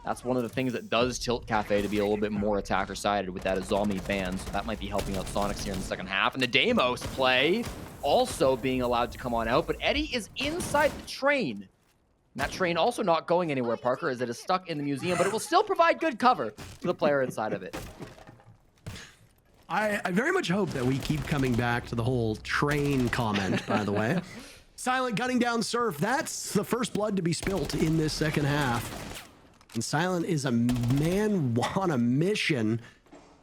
That's one of the things that does tilt Cafe to be a little bit more attacker-sided with that zombie ban. So that might be helping out Soniqs here in the second half. And the Deimos play also being allowed to come on out. But Eddie is inside the train. And that train also not going anywhere, Parker, as it is stuck in the museum. But it will still provide good cover for the player inside of it. I very much hope that we keep coming back to the whole train comment, by the way. Silent gunning down Surf. That's the first blood to be spilt in this second half. And Silent is a man on a mission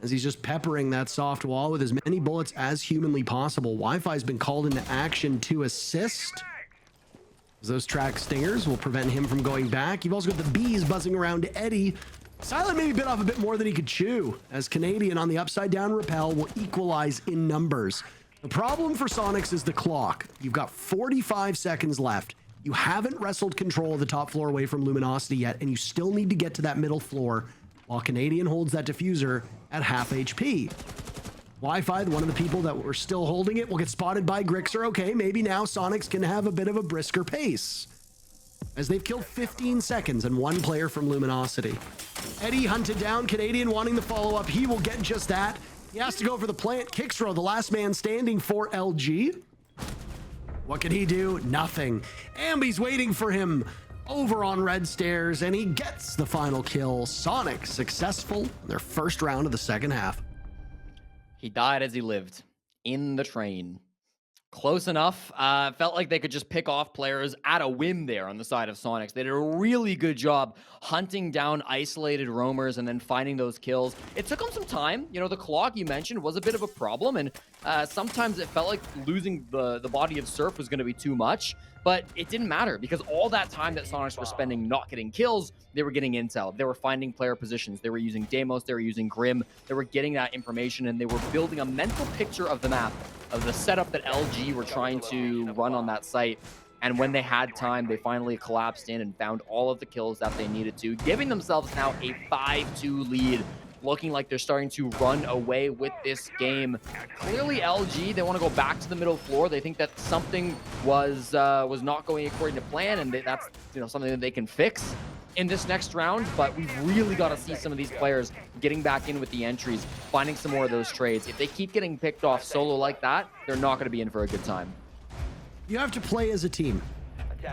as he's just peppering that soft wall with as many bullets as humanly possible. Wi-Fi's been called into action to assist, as those track stingers will prevent him from going back. You've also got the bees buzzing around Eddie. Silent maybe bit off a bit more than he could chew, as Canadian on the upside down rappel will equalize in numbers. The problem for Soniqs is the clock. You've got 45 seconds left. You haven't wrestled control of the top floor away from Luminosity yet, and you still need to get to that middle floor while Canadian holds that diffuser at half HP. Wi-Fi, one of the people that were still holding it, will get spotted by Grixer. Okay, maybe now Soniqs can have a bit of a brisker pace, as they've killed 15 seconds and 1 player from Luminosity. Eddie hunted down, Canadian wanting the follow-up. He will get just that. He has to go for the plant. Kixrow, the last man standing for LG. What can he do? Nothing. Ambi's waiting for him over on red stairs, and he gets the final kill. Soniqs successful in their first round of the second half. He died as he lived, in the train. Close enough. Felt like they could just pick off players at a whim there on the side of Soniqs. They did a really good job hunting down isolated roamers and then finding those kills. It took them some time. You know, the clock you mentioned was a bit of a problem, and sometimes it felt like losing the body of Surf was going to be too much, but it didn't matter because all that time that Soniqs were spending not getting kills, they were getting intel. They were finding player positions. They were using Deimos. They were using Grim. They were getting that information, and they were building a mental picture of the map, of the setup that LG were trying to run on that site. And when they had time, they finally collapsed in and found all of the kills that they needed to, giving themselves now a 5-2 lead, looking like they're starting to run away with this game. Clearly LG, they want to go back to the middle floor. They think that something was not going according to plan, and that's, you know, something that they can fix in this next round. But we've really got to see some of these players getting back in with the entries, finding some more of those trades. If they keep getting picked off solo like that, they're not going to be in for a good time. You have to play as a team.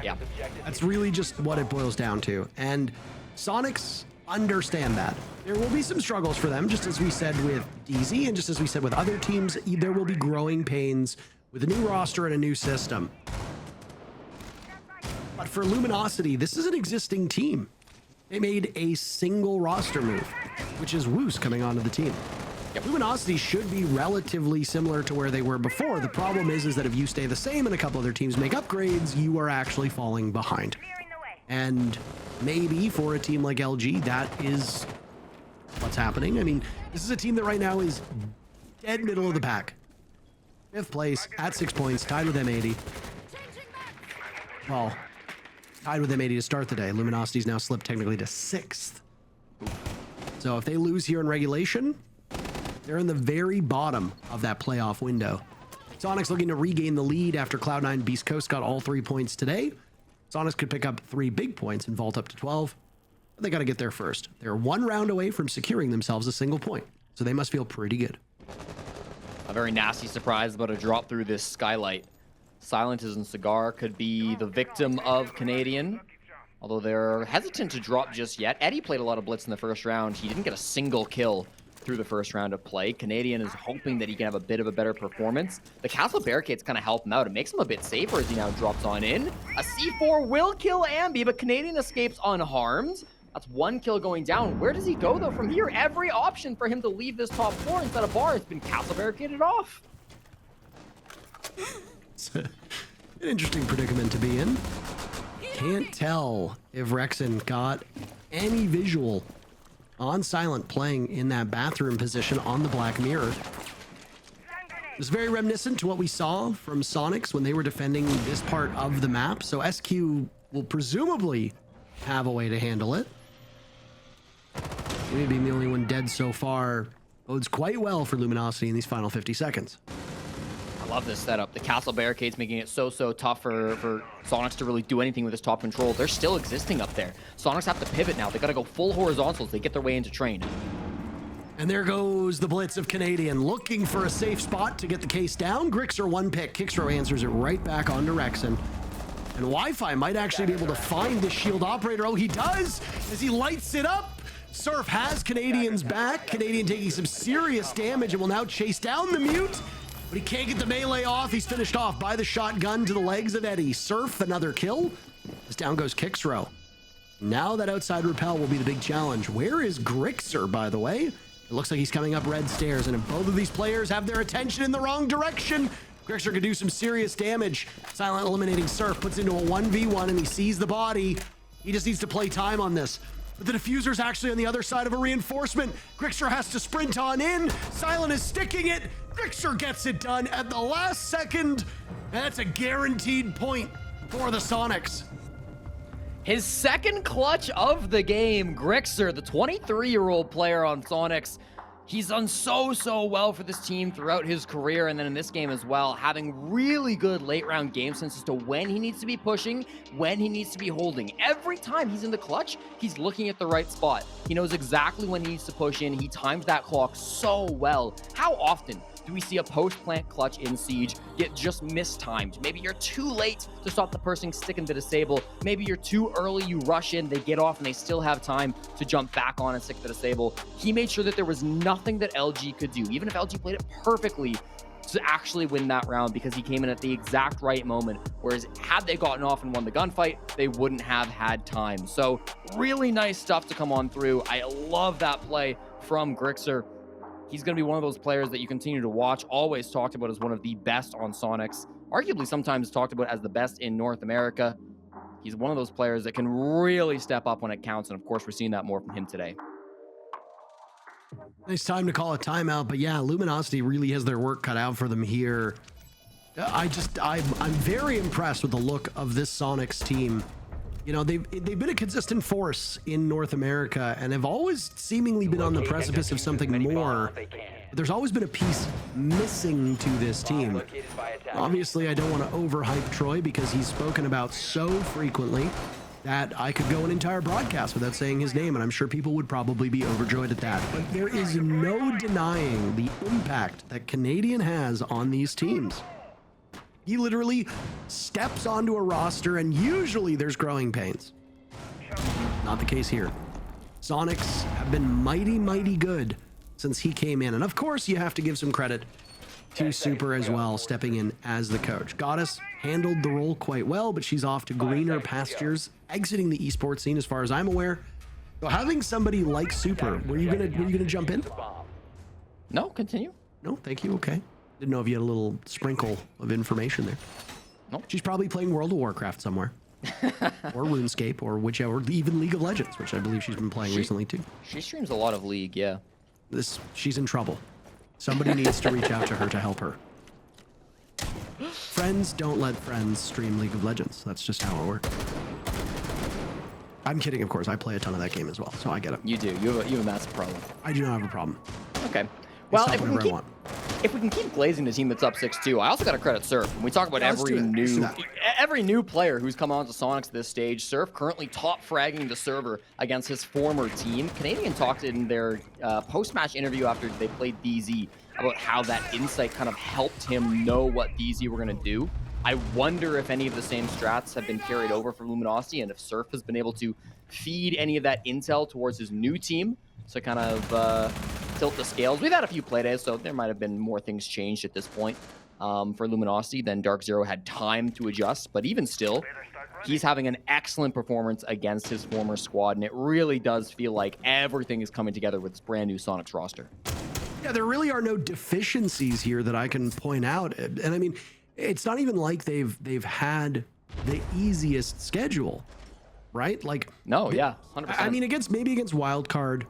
Yeah. That's really just what it boils down to. And Soniqs understand that. There will be some struggles for them, just as we said with DZ, and just as we said with other teams, there will be growing pains with a new roster and a new system. But for Luminosity, this is an existing team. They made a single roster move, which is Woos coming onto the team. Luminosity should be relatively similar to where they were before. The problem is that if you stay the same and a couple other teams make upgrades, you are actually falling behind. And maybe for a team like LG, that is what's happening. I mean, this is a team that right now is dead middle of the pack. 5th place at 6 points, tied with M80. Well, tied with M80 to start the day. Luminosity's now slipped technically to 6th. So if they lose here in regulation, they're in the very bottom of that playoff window. Soniqs looking to regain the lead after Cloud9 Beast Coast got all 3 points today. Soniqs could pick up 3 big points and vault up to 12. But they got to get there first. They're 1 round away from securing themselves a single point. So they must feel pretty good. A very nasty surprise about a drop through this skylight. Silent as in Cigar could be the victim of Canadian, although they're hesitant to drop just yet. Eddie played a lot of blitz in the first round. He didn't get a single kill through the first round of play. Canadian is hoping that he can have a bit of a better performance. The castle barricades kind of help him out. It makes him a bit safer as he now drops on in. A C4 will kill Ambi, but Canadian escapes unharmed. That's 1 kill going down. Where does he go, though, from here? Every option for him to leave this top floor instead of bar has been castle barricaded off. It's an interesting predicament to be in. Can't tell if Rexon got any visual on Silent playing in that bathroom position on the Black Mirror. It's very reminiscent to what we saw from Soniqs when they were defending this part of the map. So SQ will presumably have a way to handle it. Maybe being the only one dead so far bodes quite well for Luminosity in these final 50 seconds. I love this setup. The castle barricades making it so tough for Soniqs to really do anything with this top control. They're still existing up there. Soniqs have to pivot now. They got to go full horizontals. They get their way into train. And there goes the blitz of Canadian, looking for a safe spot to get the case down. Grixer 1 pick. Kicksrow answers it right back onto Rexon. And Wi-Fi might actually be able to find this shield operator. Oh, he does, as he lights it up. Surf has Canadian's back. Canadian taking some serious damage and will now chase down the mute. But he can't get the melee off. He's finished off by the shotgun to the legs of Eddie. Surf, another kill. As down goes Kicksrow. Now that outside repel will be the big challenge. Where is Grixer, by the way? It looks like he's coming up red stairs, and if both of these players have their attention in the wrong direction, Grixer could do some serious damage. Silent eliminating Surf, puts into a 1v1, and he sees the body. He just needs to play time on this. But the diffuser's actually on the other side of a reinforcement. Grixer has to sprint on in. Silent is sticking it. Grixer gets it done at the last second. And that's a guaranteed point for the Soniqs. His second clutch of the game, Grixer, the 23-year-old player on Soniqs. He's done so well for this team throughout his career, and then in this game as well, having really good late-round game sense as to when he needs to be pushing, when he needs to be holding. Every time he's in the clutch, he's looking at the right spot. He knows exactly when he needs to push in. He times that clock so well. How often do we see a post-plant clutch in Siege get just mistimed? Maybe you're too late to stop the person sticking to disable. Maybe you're too early, you rush in, they get off, and they still have time to jump back on and stick to disable. He made sure that there was nothing that LG could do. Even if LG played it perfectly, to actually win that round because he came in at the exact right moment. Whereas had they gotten off and won the gunfight, they wouldn't have had time. So really nice stuff to come on through. I love that play from Grixer. He's going to be one of those players that you continue to watch, always talked about as one of the best on Soniqs, arguably sometimes talked about as the best in North America. He's one of those players that can really step up when it counts, and of course, we're seeing that more from him today. Nice time to call a timeout, but yeah, Luminosity really has their work cut out for them here. I'm very impressed with the look of this Soniqs team. You know, they've been a consistent force in North America and have always seemingly been on the precipice of something more. But there's always been a piece missing to this team. Obviously, I don't want to overhype Troy because he's spoken about so frequently that I could go an entire broadcast without saying his name, and I'm sure people would probably be overjoyed at that. But there is no denying the impact that Canadian has on these teams. He literally steps onto a roster, and usually there's growing pains. Not the case here. Soniqs have been mighty, mighty good since he came in. And of course, you have to give some credit to Super as well, stepping in as the coach. Goddess handled the role quite well, but she's off to greener pastures, exiting the esports scene as far as I'm aware. So having somebody like Super, were you gonna jump in? No, continue. No, thank you. Okay. Didn't know if you had a little sprinkle of information there. Nope. She's probably playing World of Warcraft somewhere. Or RuneScape, or whichever, even League of Legends, which I believe she's been playing recently too. She streams a lot of League, yeah. She's in trouble. Somebody needs to reach out to her to help her. Friends don't let friends stream League of Legends. That's just how it works. I'm kidding, of course. I play a ton of that game as well, so I get it. You do. You have a massive problem. I do not have a problem. Okay. Well, Stop if we, whenever I want. if we can keep glazing the team that's up 6-2, I also got to credit Surf. When we talk about Let's do that. every new player who's come onto Soniqs this stage, Surf currently top fragging the server against his former team. Canadian talked in their post-match interview after they played DZ about how that insight kind of helped him know what DZ were going to do. I wonder if any of the same strats have been carried over for Luminosity and if Surf has been able to feed any of that intel towards his new team to kind of tilt the scales. We've had a few playdays, so there might have been more things changed at this point for Luminosity than Dark Zero had time to adjust. But even still, he's having an excellent performance against his former squad, and it really does feel like everything is coming together with this brand new Soniqs roster. Yeah, there really are no deficiencies here that I can point out. And I mean, it's not even like they've had the easiest schedule, right? Like, no, yeah, 100%. I mean, against Wildcard,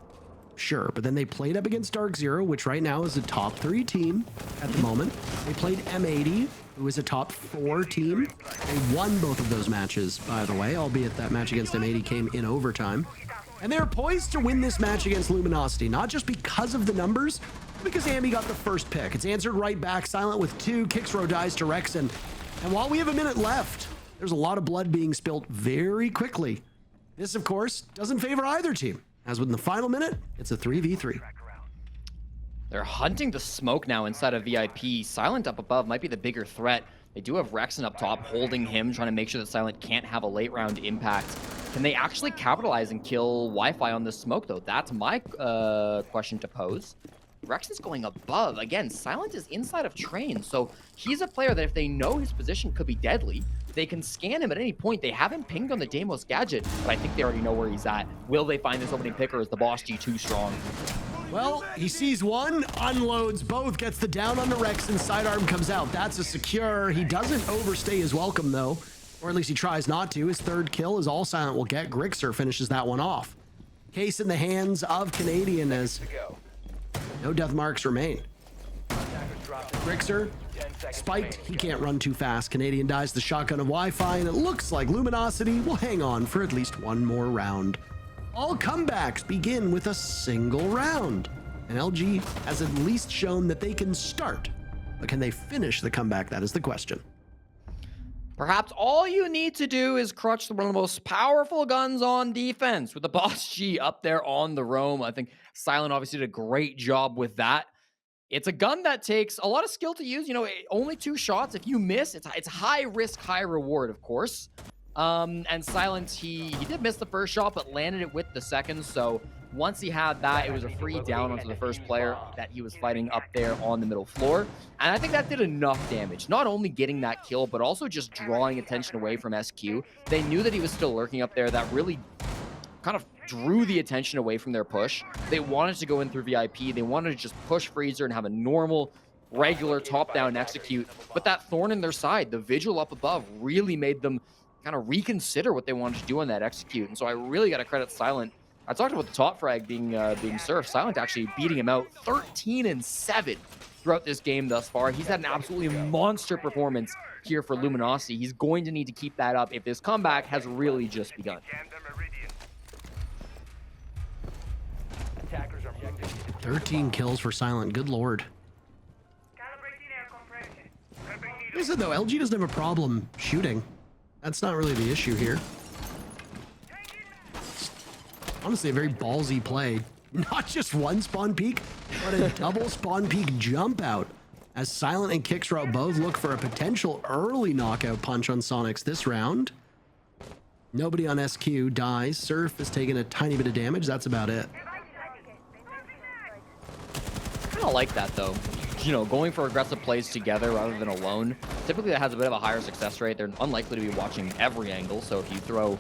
sure, but then they played up against Dark Zero, which right now is a top 3 team at the moment. They played M80, who is a top 4 team. They won both of those matches, by the way, albeit that match against M80 came in overtime. And they're poised to win this match against Luminosity, not just because of the numbers, but because Ambi got the first pick. It's answered right back, Silent with 2, Kixro dies to Rexen. And while we have a minute left, there's a lot of blood being spilt very quickly. This, of course, doesn't favor either team. As within the final minute, it's a 3v3. They're hunting the smoke now inside of VIP. Silent up above might be the bigger threat. They do have Rexen up top holding him, trying to make sure that Silent can't have a late round impact. Can they actually capitalize and kill Wi-Fi on this smoke, though? That's my question to pose. Rexen's going above. Again, Silent is inside of Train, so he's a player that if they know his position could be deadly, they can scan him at any point. They haven't pinged on the Deimos gadget, but I think they already know where he's at. Will they find this opening pick, or is the boss G too strong? Well, he sees one, unloads both, gets the down on the Rexen, sidearm comes out. That's a secure. He doesn't overstay his welcome, though, or at least he tries not to. His third kill is all Silent will get. Grixer finishes that one off. Case in the hands of Canadian as no death marks remain. Grixer spiked, he can't run too fast. Canadian dies the shotgun of Wi-Fi, and it looks like Luminosity will hang on for at least one more round. All comebacks begin with a single round, and LG has at least shown that they can start, but can they finish the comeback? That is the question. Perhaps all you need to do is crutch one of the most powerful guns on defense with the boss G up there on the roam. I think Silent obviously did a great job with that. It's a gun that takes a lot of skill to use. You know, only 2 shots. If you miss, it's high risk, high reward, of course. And Silent, he did miss the first shot, but landed it with the second. So Once he had that, it was a free down onto the first player that he was fighting up there on the middle floor. And I think that did enough damage. Not only getting that kill, but also just drawing attention away from SQ. They knew that he was still lurking up there. That really kind of drew the attention away from their push. They wanted to go in through VIP. They wanted to just push Freezer and have a normal, regular top-down execute. But that thorn in their side, the vigil up above, really made them kind of reconsider what they wanted to do on that execute. And so I really got to credit Silent. I talked about the top frag being surfed. Silent actually beating him out 13-7 throughout this game thus far. He's had an absolutely monster performance here for Luminosity. He's going to need to keep that up if this comeback has really just begun. 13 kills for Silent. Good lord. Like I said, though, LG doesn't have a problem shooting. That's not really the issue here. Honestly, a very ballsy play. Not just one spawn peek, but a double spawn peek jump out. As Silent and Kixrow both look for a potential early knockout punch on Soniqs this round. Nobody on SQ dies. Surf has taken a tiny bit of damage. That's about it. I kind of like that, though. You know, going for aggressive plays together rather than alone. Typically, that has a bit of a higher success rate. They're unlikely to be watching every angle, so if you throw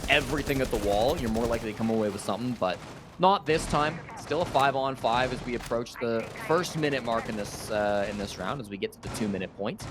everything at the wall, you're more likely to come away with something, but not this time. Still a 5-on-5 as we approach the first minute mark in this round, as we get to the 2-minute point.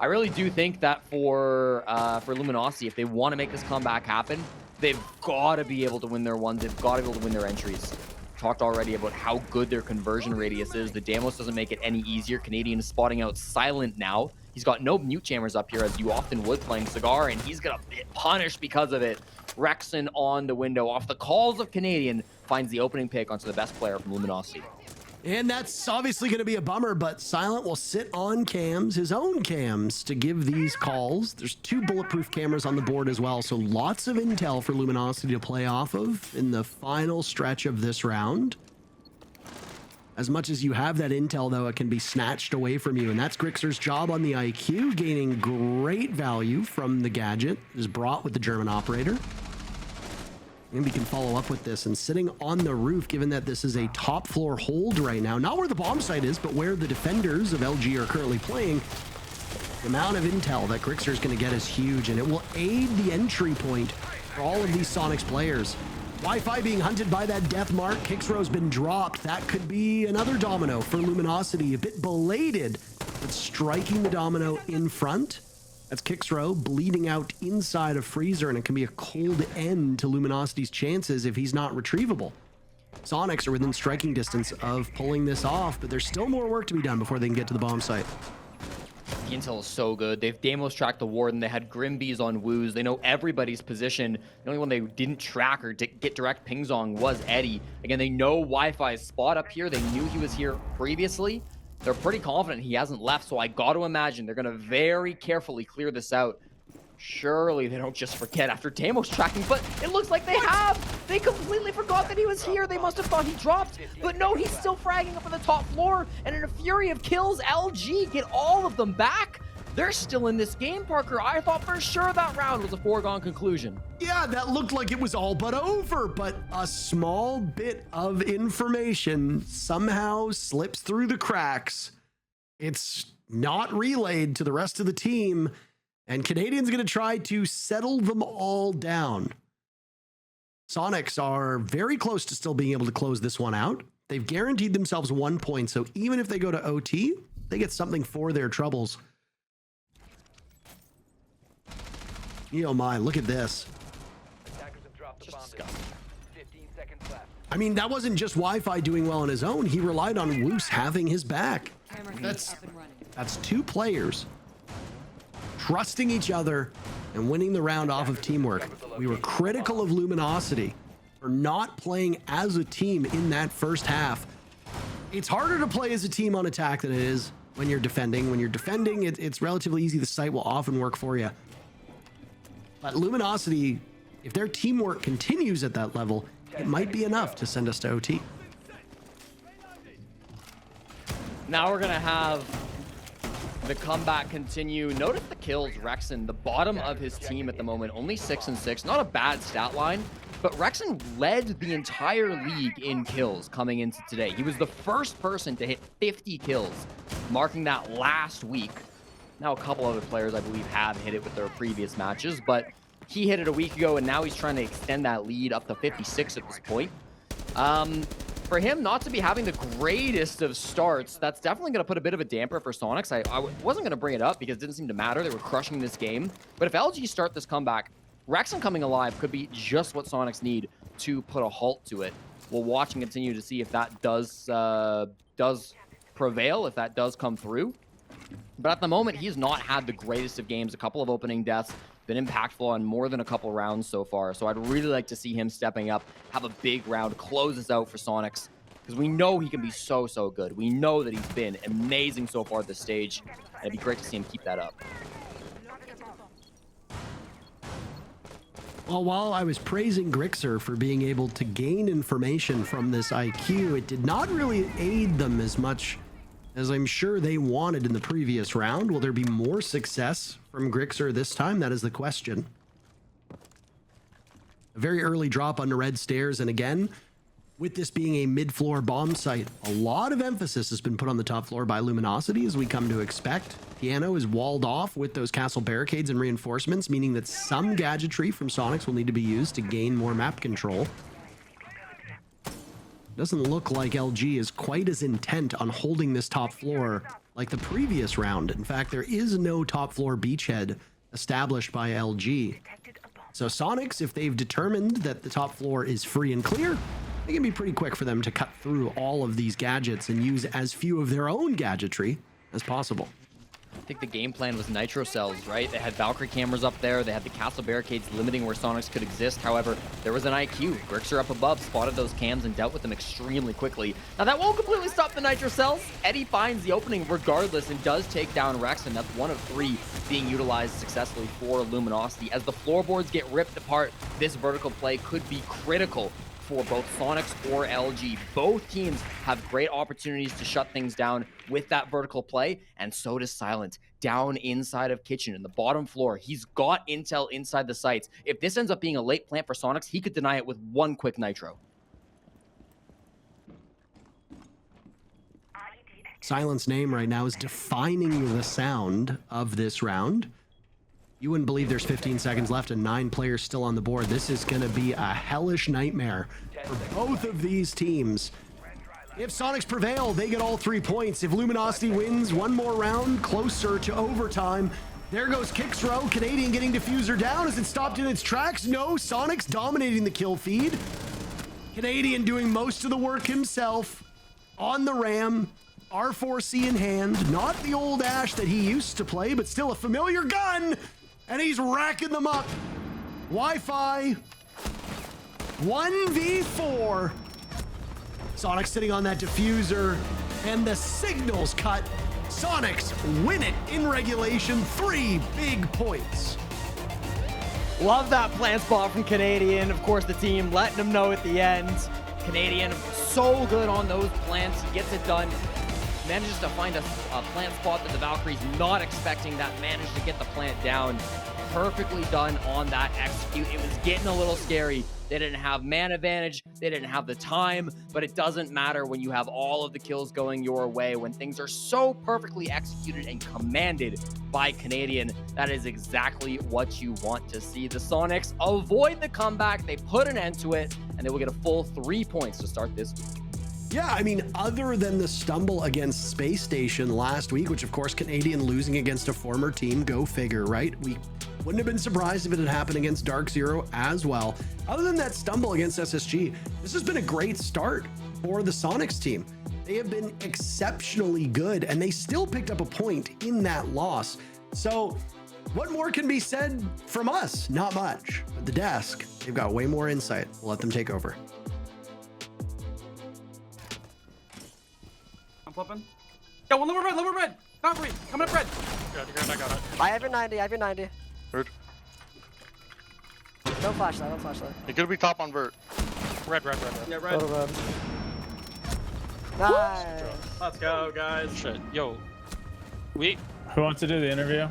I really do think that for Luminosity, if they want to make this comeback happen, they've got to be able to win their ones. They've got to be able to win their entries. Talked already about how good their conversion radius is. The Damos doesn't make it any easier. Canadian is spotting out Silent now. He's got no mute jammers up here, as you often would playing Cigar, and he's gonna get punished because of it. Rexon on the window, off the calls of Canadian, finds the opening pick onto the best player from Luminosity. And that's obviously going to be a bummer, but Silent will sit on cams, his own cams, to give these calls. There's 2 bulletproof cameras on the board as well, so lots of intel for Luminosity to play off of in the final stretch of this round. As much as you have that intel, though, it can be snatched away from you, and that's Grixer's job on the IQ, gaining great value from the gadget is brought with the German operator. And we can follow up with this, and sitting on the roof, given that this is a top floor hold right now, not where the bomb site is, but where the defenders of LG are currently playing, the amount of intel that Grixer is going to get is huge, and it will aid the entry point for all of these Soniqs players. Wi-Fi being hunted by that death mark. Kixrow's been dropped. That could be another domino for Luminosity. A bit belated, but striking the domino in front. That's Kixrow bleeding out inside of Freezer, and it can be a cold end to Luminosity's chances if he's not retrievable. Soniqs are within striking distance of pulling this off, but there's still more work to be done before they can get to the bomb site. The intel is so good. They've Damos tracked the Warden. They had Grimbees on Woos. They know everybody's position. The only one they didn't track or get direct pings on was Eddie. Again, they know Wi-Fi's spot up here. They knew he was here previously. They're pretty confident he hasn't left, so I got to imagine they're going to very carefully clear this out. Surely they don't just forget after Damos tracking, but it looks like they have. They completely forgot that he was here. They must have thought he dropped, but no, he's still fragging up on the top floor, and in a fury of kills, LG get all of them back. They're still in this game, Parker. I thought for sure that round was a foregone conclusion. Yeah, that looked like it was all but over, but a small bit of information somehow slips through the cracks. It's not relayed to the rest of the team, and Canadian's going to try to settle them all down. Soniqs are very close to still being able to close this one out. They've guaranteed themselves 1 point, so even if they go to OT, they get something for their troubles. Oh my, look at this. I mean, that wasn't just Wi-Fi doing well on his own. He relied on Woos having his back. That's 2 players trusting each other and winning the round off of teamwork. We were critical of Luminosity for not playing as a team in that first half. It's harder to play as a team on attack than it is when you're defending. When you're defending, it's relatively easy. The site will often work for you. But Luminosity, if their teamwork continues at that level, it might be enough to send us to OT. Now we're going to have the comeback continue. Notice the kills, Rexon, the bottom of his team at the moment, only 6 and 6. Not a bad stat line, but Rexon led the entire league in kills coming into today. He was the first person to hit 50 kills, marking that last week. Now a couple other players, I believe, have hit it with their previous matches, but he hit it a week ago, and now he's trying to extend that lead up to 56 at this point. For him not to be having the greatest of starts, that's definitely going to put a bit of a damper for Soniqs. I wasn't going to bring it up because it didn't seem to matter. They were crushing this game. But if LG start this comeback, Rexon coming alive could be just what Soniqs need to put a halt to it. We'll watch and continue to see if that does prevail, if that does come through. But at the moment, he's not had the greatest of games. A couple of opening deaths, been impactful on more than a couple rounds so far. So I'd really like to see him stepping up, have a big round, close this out for Soniqs, because we know he can be so good. We know that he's been amazing so far at this stage, and it'd be great to see him keep that up. Well, while I was praising Grixer for being able to gain information from this IQ, it did not really aid them as much as I'm sure they wanted in the previous round. Will there be more success from Grixer this time? That is the question. A very early drop onto red stairs, and again, with this being a mid-floor bomb site, a lot of emphasis has been put on the top floor by Luminosity, as we come to expect. Piano is walled off with those castle barricades and reinforcements, meaning that some gadgetry from Soniqs will need to be used to gain more map control. Doesn't look like LG is quite as intent on holding this top floor like the previous round. In fact, there is no top floor beachhead established by LG. So Soniqs, if they've determined that the top floor is free and clear, it can be pretty quick for them to cut through all of these gadgets and use as few of their own gadgetry as possible. I think the game plan was nitro cells, right? They had Valkyrie cameras up there. They had the castle barricades limiting where Soniqs could exist. However, there was an IQ. Grixer up above spotted those cams and dealt with them extremely quickly. Now, that won't completely stop the nitro cells. Eddie finds the opening regardless and does take down Rexon. That's one of 3 being utilized successfully for Luminosity. As the floorboards get ripped apart, this vertical play could be critical for both Soniqs or LG. Both teams have great opportunities to shut things down with that vertical play, and so does Silent down inside of Kitchen in the bottom floor. He's got intel inside the sites. If this ends up being a late plant for Soniqs, he could deny it with one quick nitro. Silent's name right now is defining the sound of this round. You wouldn't believe there's 15 seconds left and 9 players still on the board. This is going to be a hellish nightmare for both of these teams. If Soniqs prevail, they get all 3 points. If Luminosity wins one more round, closer to overtime. There goes Kixrow. Canadian getting Diffuser down. Is it stopped in its tracks? No, Soniqs dominating the kill feed. Canadian doing most of the work himself on the ram. R4C in hand. Not the old Ash that he used to play, but still a familiar gun. And he's racking them up. Wi-Fi. 1v4. Soniqs sitting on that diffuser. And the signal's cut. Soniqs win it in regulation. 3 big points. Love that plant spot from Canadian. Of course, the team letting him know at the end. Canadian so good on those plants. He gets it done. Manages to find a plant spot that the Valkyrie's not expecting. That managed to get the plant down. Perfectly done on that execute. It was getting a little scary. They didn't have man advantage. They didn't have the time, but it doesn't matter when you have all of the kills going your way. When things are so perfectly executed and commanded by Canadian, that is exactly what you want to see. The Soniqs avoid the comeback. They put an end to it, and they will get a full 3 points to start this week. Yeah, I mean, other than the stumble against Space Station last week, which of course Canadian losing against a former team, go figure, right? We wouldn't have been surprised if it had happened against Dark Zero as well. Other than that stumble against SSG, this has been a great start for the Soniqs team. They have been exceptionally good, and they still picked up a point in that loss. So what more can be said from us? Not much. But the desk, they've got way more insight. We'll let them take over. I'm flipping. Yo, one lower red. Valkyrie, coming up red. Good, I got it. I have your 90, I have your 90. Vert. No flashlight, no flashlight. It could be top on Vert. Red. Yeah, red. Go to red. Nice. Let's go, guys. Shit, yo. We Who wants to do the interview?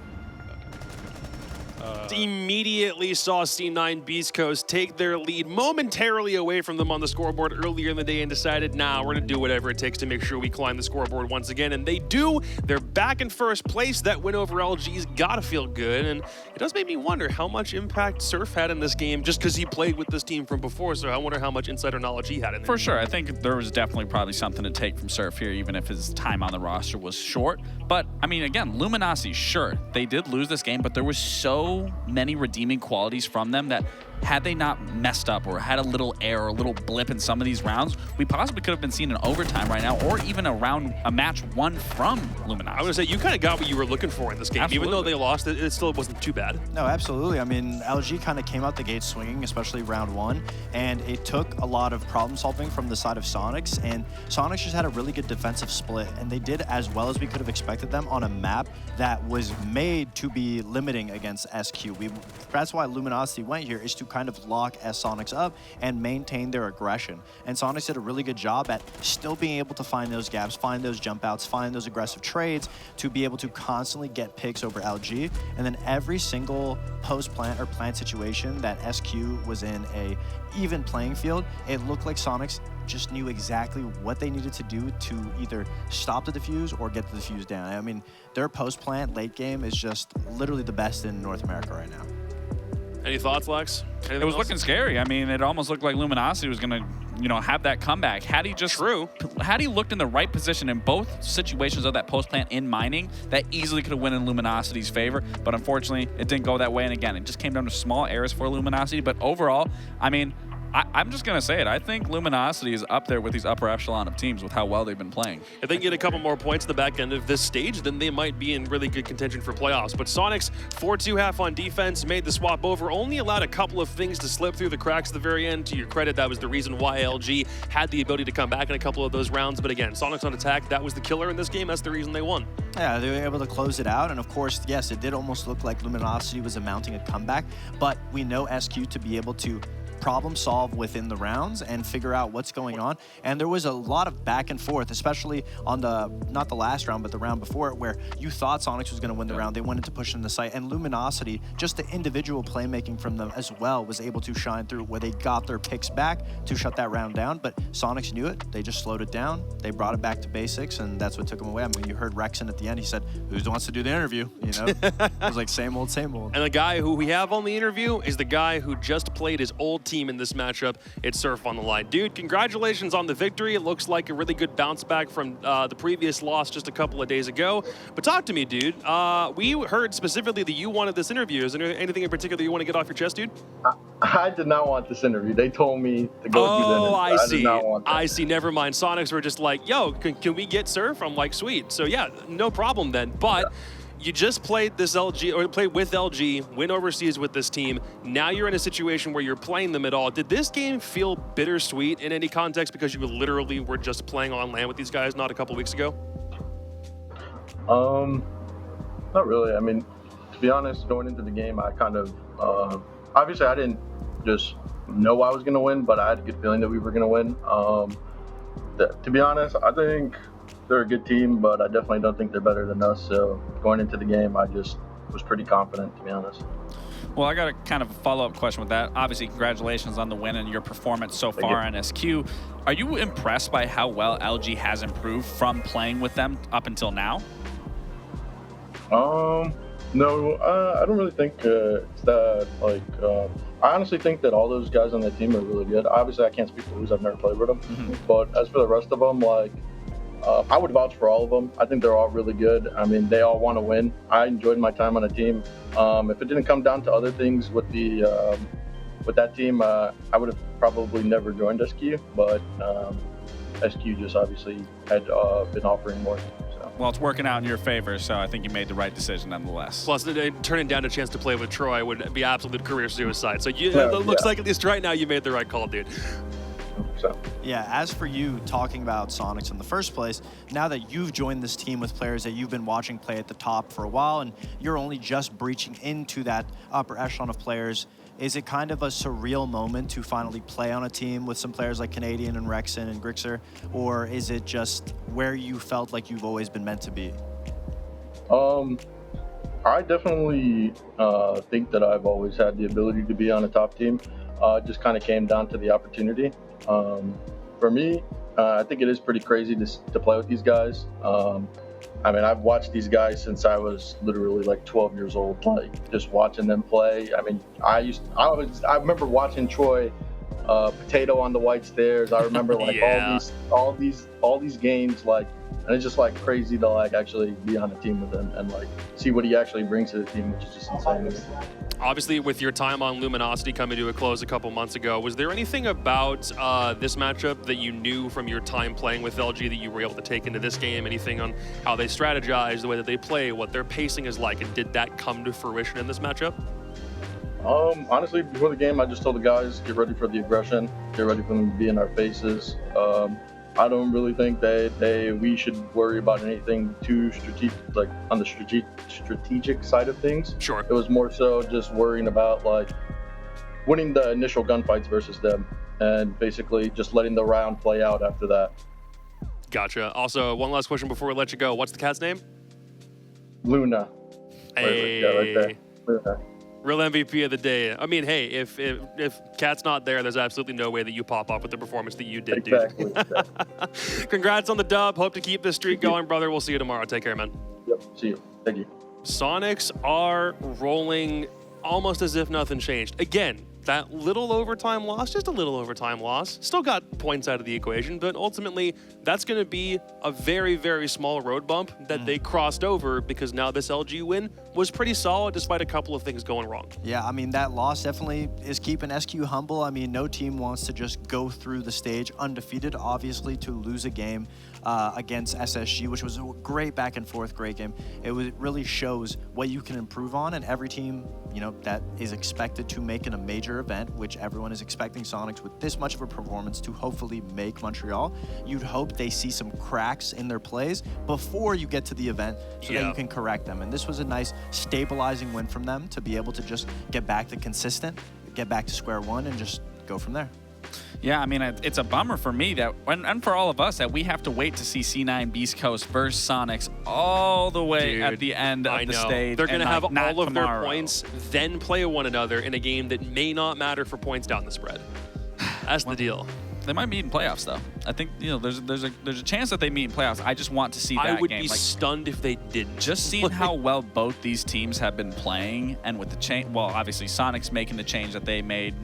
Immediately saw C9 Beast Coast take their lead momentarily away from them on the scoreboard earlier in the day and decided, nah, we're going to do whatever it takes to make sure we climb the scoreboard once again. And they do. They're back in first place. That win over LG's got to feel good. And it does make me wonder how much impact Surf had in this game just because he played with this team from before. So I wonder how much insider knowledge he had in there. For sure. I think there was definitely probably something to take from Surf here, even if his time on the roster was short. But, I mean, again, Luminosity, sure, they did lose this game, but there was so many redeeming qualities from them that had they not messed up or had a little error or a little blip in some of these rounds, we possibly could have been seeing an overtime right now or even a match won from Luminosity. I was going to say, you kind of got what you were looking for in this game. Absolutely. Even though they lost, it still wasn't too bad. No, absolutely. I mean, LG kind of came out the gate swinging, especially round one, and it took a lot of problem solving from the side of Soniqs, and Soniqs just had a really good defensive split, and they did as well as we could have expected them on a map that was made to be limiting against SQ. That's why Luminosity went here, is to kind of lock Soniqs up and maintain their aggression. And Soniqs did a really good job at still being able to find those gaps, find those jump outs, find those aggressive trades to be able to constantly get picks over LG. And then every single post-plant or plant situation that SQ was in a even playing field, it looked like Soniqs just knew exactly what they needed to do to either stop the defuse or get the defuse down. I mean, their post-plant late game is just literally the best in North America right now. Any thoughts, Lex? Anything It was else? looking scary. I mean, it almost looked like Luminosity was going to, have that comeback. Had he just had he looked in the right position in both situations of that post plant in mining, that easily could have went in Luminosity's favor. But unfortunately, it didn't go that way. And again, it just came down to small errors for Luminosity. But overall, I mean, I'm just going to say it. I think Luminosity is up there with these upper echelon of teams with how well they've been playing. If they can get a couple more points at the back end of this stage, then they might be in really good contention for playoffs. But Soniqs, 4-2 half on defense, made the swap over, only allowed a couple of things to slip through the cracks at the very end. To your credit, that was the reason why LG had the ability to come back in a couple of those rounds. But again, Soniqs on attack, that was the killer in this game. That's the reason they won. Yeah, they were able to close it out. And of course, yes, it did almost look like Luminosity was mounting a comeback. But we know SQ to be able to problem solve within the rounds and figure out what's going on. And there was a lot of back and forth, especially on not the last round, but the round before it, where you thought Soniqs was going to win the round. They wanted to push in the site, and Luminosity, just the individual playmaking from them as well, was able to shine through where they got their picks back to shut that round down. But Soniqs knew it. They just slowed it down. They brought it back to basics, and that's what took them away. I mean, you heard Rexon at the end. He said, "Who wants to do the interview?" You know, it was like same old, same old. And the guy who we have on the interview is the guy who just played his old team in this matchup. It's Surf on the line. Dude, congratulations on the victory. It looks like a really good bounce back from the previous loss just a couple of days ago. But talk to me, dude. We heard specifically that you wanted this interview. Is there anything in particular you want to get off your chest, dude? I did not want this interview. They told me to go do the interview. I see. did not want that. I see. Never mind. Soniqs were just like, yo, can we get Surf? I'm like, sweet. So yeah, no problem then. But you just played this LG, or played with LG, win overseas with this team. Now you're in a situation where you're playing them at all. Did this game feel bittersweet in any context because you literally were just playing on land with these guys not a couple weeks ago? Not really. I mean, to be honest, going into the game, I kind of, obviously I didn't just know I was going to win, but I had a good feeling that we were going to win. To be honest, I think they're a good team, but I definitely don't think they're better than us. So going into the game, I just was pretty confident, to be honest. Well, I got a kind of a follow-up question with that. Obviously, congratulations on the win and your performance so far on SQ. Are you impressed by how well LG has improved from playing with them up until now? No, I don't really think it's that, like, I honestly think that all those guys on the team are really good. Obviously, I can't speak for Luz, I've never played with them. But as for the rest of them, like, I would vouch for all of them. I think they're all really good. I mean, they all want to win. I enjoyed my time on the team. If it didn't come down to other things with that team, I would have probably never joined SQ, but SQ just obviously had been offering more. So. Well, it's working out in your favor, so I think you made the right decision nonetheless. Plus, turning down a chance to play with Troy would be absolute career suicide. So it looks like at least right now you made the right call, dude. So. Yeah, as for you talking about Soniqs in the first place, now that you've joined this team with players that you've been watching play at the top for a while and you're only just breaching into that upper echelon of players, is it kind of a surreal moment to finally play on a team with some players like Canadian and Rexon and Grixer, or is it just where you felt like you've always been meant to be? I definitely think that I've always had the ability to be on a top team. It just kind of came down to the opportunity. For me, I think it is pretty crazy to play with these guys. I mean, I've watched these guys since I was literally like 12 years old, like just watching them play. I mean, I remember watching Troy Potato on the White Stairs. I remember like Yeah. all these games, like, and it's just like crazy to like actually be on a team with him and like see what he actually brings to the team, which is just insane. Obviously, with your time on Luminosity coming to a close a couple months ago, was there anything about this matchup that you knew from your time playing with LG that you were able to take into this game? Anything on how they strategize, the way that they play, what their pacing is like, and did that come to fruition in this matchup? Honestly, before the game, I just told the guys, get ready for the aggression, get ready for them to be in our faces. I don't really think we should worry about anything too strategic, like on the strategic side of things. Sure. It was more so just worrying about like winning the initial gunfights versus them, and basically just letting the round play out after that. Gotcha. Also, one last question before we let you go. What's the cat's name? Luna. Hey. Yeah, right there. Luna. Real MVP of the day. I mean, hey, if Cat's not there, there's absolutely no way that you pop off with the performance that you did, Exactly. dude. Congrats on the dub. Hope to keep this streak going, brother. We'll see you tomorrow. Take care, man. Yep. See you. Thank you. Soniqs are rolling almost as if nothing changed. Again, that little overtime loss, just a little overtime loss, still got points out of the equation, but ultimately that's going to be a very, very small road bump that they crossed over because now this LG win was pretty solid despite a couple of things going wrong. Yeah, I mean, that loss definitely is keeping SQ humble. I mean, no team wants to just go through the stage undefeated, obviously, to lose a game against SSG, which was a great back and forth, great game. It really shows what you can improve on, and every team, you know, that is expected to make in a major event, which everyone is expecting Soniqs with this much of a performance to hopefully make Montreal. You'd hope they see some cracks in their plays before you get to the event so that you can correct them. And this was a nice stabilizing win from them to be able to just get back to consistent, get back to square one, and just go from there. Yeah, I mean, it's a bummer for me that, and for all of us, that we have to wait to see C9 Beast Coast versus Soniqs all the way at the end of the stage. They're going to have not all of tomorrow. their points, then play one another in a game that may not matter for points down the spread. That's the deal. They might meet in playoffs, though. I think, you know, there's a chance that they meet in playoffs. I just want to see that game. I would be stunned if they didn't. Just seeing how well both these teams have been playing, and with the change, well, obviously Soniqs making the change that they made.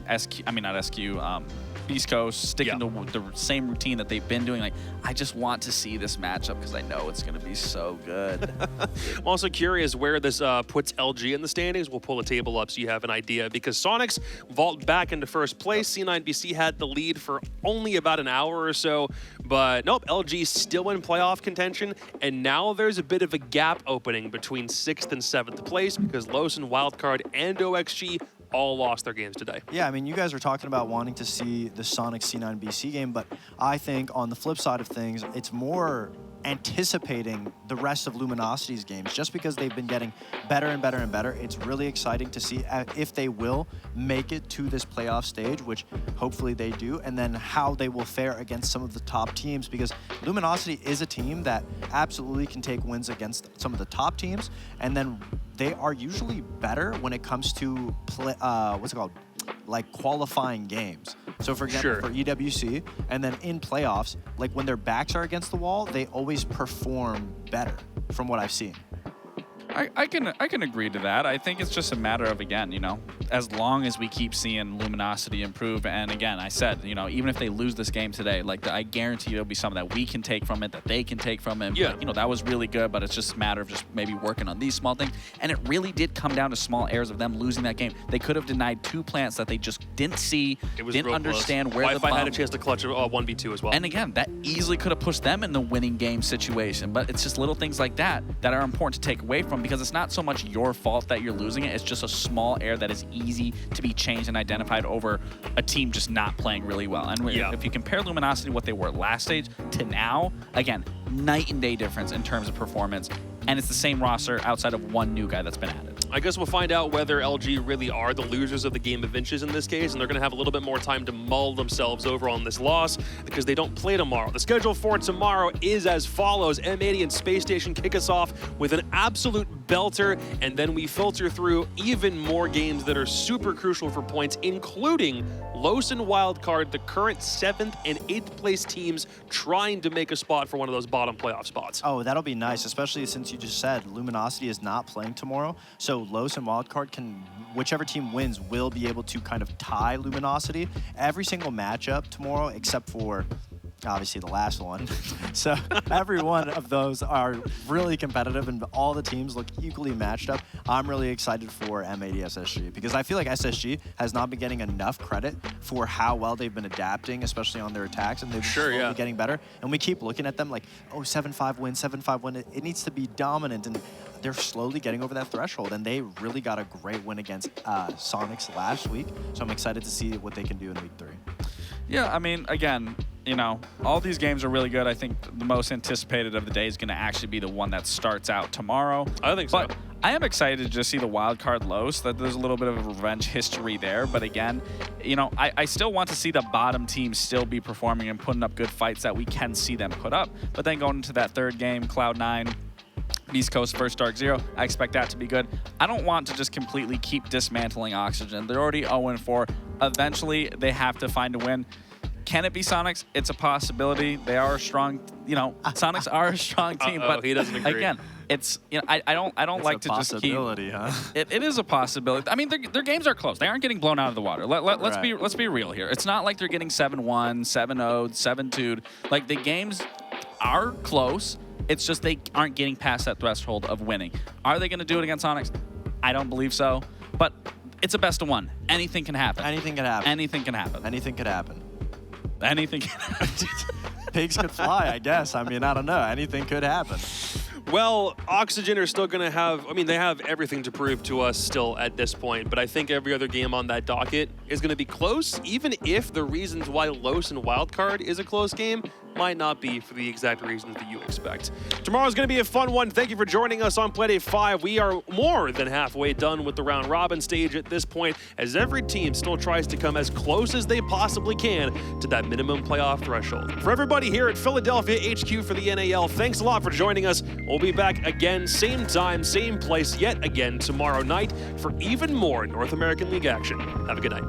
Beast Coast sticking to the same routine that they've been doing. Like, I just want to see this matchup because I know it's going to be so good. I'm also curious where this puts LG in the standings. We'll pull a table up so you have an idea, because Soniqs vault back into first place. C9BC had the lead for only about an hour or so, but nope, LG's still in playoff contention, and now there's a bit of a gap opening between 6th and 7th place because Lawson, Wildcard, and OXG all lost their games today. Yeah, I mean, you guys are talking about wanting to see the Sonic C9BC game, but I think on the flip side of things, it's more anticipating the rest of Luminosity's games. Just because they've been getting better and better and better, it's really exciting to see if they will make it to this playoff stage, which hopefully they do, and then how they will fare against some of the top teams, because Luminosity is a team that absolutely can take wins against some of the top teams, and then they are usually better when it comes to like qualifying games. So for example, for EWC, and then in playoffs, like when their backs are against the wall, they always perform better from what I've seen. I can agree to that. I think it's just a matter of, again, you know, as long as we keep seeing Luminosity improve, and again, I said, you know, even if they lose this game today, like, I guarantee there'll be something that we can take from it, that they can take from it. Yeah. But, you know, that was really good, but it's just a matter of just maybe working on these small things. And it really did come down to small errors of them losing that game. They could have denied 2 plants that they just didn't see, didn't understand where the Wi-Fi had a chance to clutch a 1v2 as well. And again, that easily could have pushed them in the winning game situation. But it's just little things like that that are important to take away from, because it's not so much your fault that you're losing it. It's just a small error that is easy to be changed and identified over a team just not playing really well. And if you compare Luminosity, what they were last stage to now, again, night and day difference in terms of performance. and it's the same roster outside of one new guy that's been added. I guess we'll find out whether LG really are the losers of the game of inches in this case, and they're going to have a little bit more time to mull themselves over on this loss because they don't play tomorrow. The schedule for tomorrow is as follows. M80 and Space Station kick us off with an absolute belter, and then we filter through even more games that are super crucial for points, including Los and Wildcard, the current 7th and 8th place teams trying to make a spot for one of those bottom playoff spots. Oh, that'll be nice, especially since you just said Luminosity is not playing tomorrow. So Los and Wildcard can, whichever team wins, will be able to kind of tie Luminosity. Every single matchup tomorrow, except for obviously the last one. So every one of those are really competitive and all the teams look equally matched up. I'm really excited for M80 SSG because I feel like SSG has not been getting enough credit for how well they've been adapting, especially on their attacks, and they've been slowly getting better. And we keep looking at them like, oh, 7-5 win, 7-5 win. It needs to be dominant, and they're slowly getting over that threshold, and they really got a great win against Soniqs last week. So I'm excited to see what they can do in week 3. Yeah, I mean, again, you know, all these games are really good. I think the most anticipated of the day is going to actually be the one that starts out tomorrow. I think so. But I am excited to just see the wild card Los, that there's a little bit of a revenge history there. But again, you know, I still want to see the bottom teams still be performing and putting up good fights that we can see them put up. But then going into that third game, Cloud9, East Coast versus Dark Zero, I expect that to be good. I don't want to just completely keep dismantling Oxygen. They're already 0-4. Eventually, they have to find a win. Can it be Soniqs? It's a possibility. They are a strong, you know, Soniqs are a strong team. But he doesn't agree. Again, it's, you know, I don't like to just keep. Huh? It is a possibility. I mean, their games are close. They aren't getting blown out of the water. Let's be real here. It's not like they're getting 7-1, 7-0, 7-2. Like, the games are close. It's just they aren't getting past that threshold of winning. Are they going to do it against Soniqs? I don't believe so. But it's a best of one. Anything can happen. Anything can happen. Anything can happen. Anything could happen. Anything can happen. Pigs could fly, I guess. I mean, I don't know. Anything could happen. Well, Oxygen are still going to have, I mean, they have everything to prove to us still at this point, but I think every other game on that docket is going to be close, even if the reasons why Los and Wildcard is a close game might not be for the exact reasons that you expect. Tomorrow's going to be a fun one. Thank you for joining us on Playday 5. We are more than halfway done with the round robin stage at this point, as every team still tries to come as close as they possibly can to that minimum playoff threshold. For everybody here at Philadelphia HQ for the NAL, thanks a lot for joining us. We'll be back again, same time, same place, yet again tomorrow night for even more North American League action. Have a good night.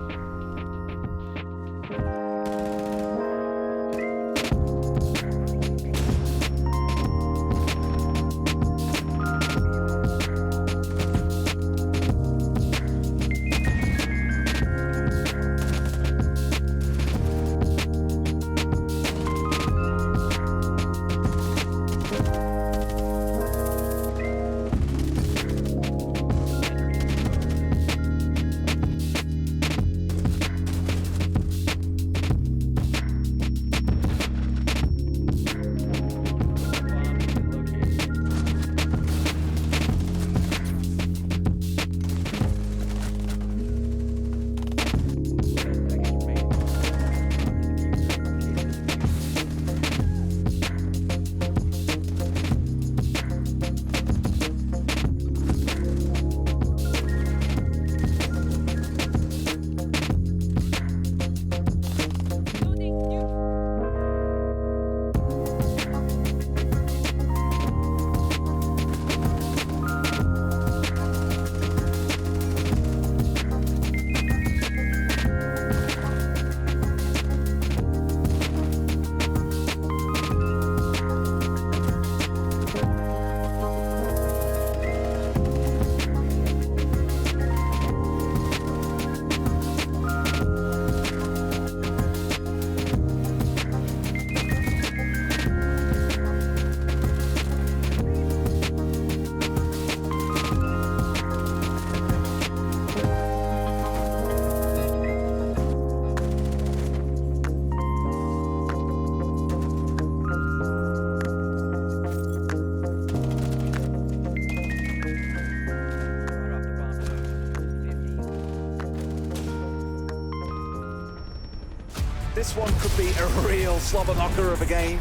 This one could be a real slobber knocker of a game.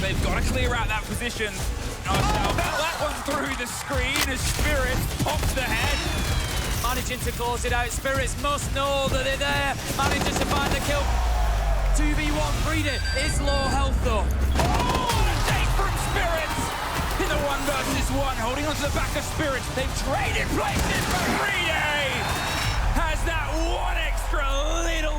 they've got to clear out that position. Oh, no, that one through the screen as Spirits pops the head. Managing to close it out. Spirits must know that they're there. Manages to find the kill. 2v1 Frida is low health though. Oh, what a take from Spirits! In the 1 versus 1, holding onto the back of Spirits. They've traded places, but Frida has that one extra little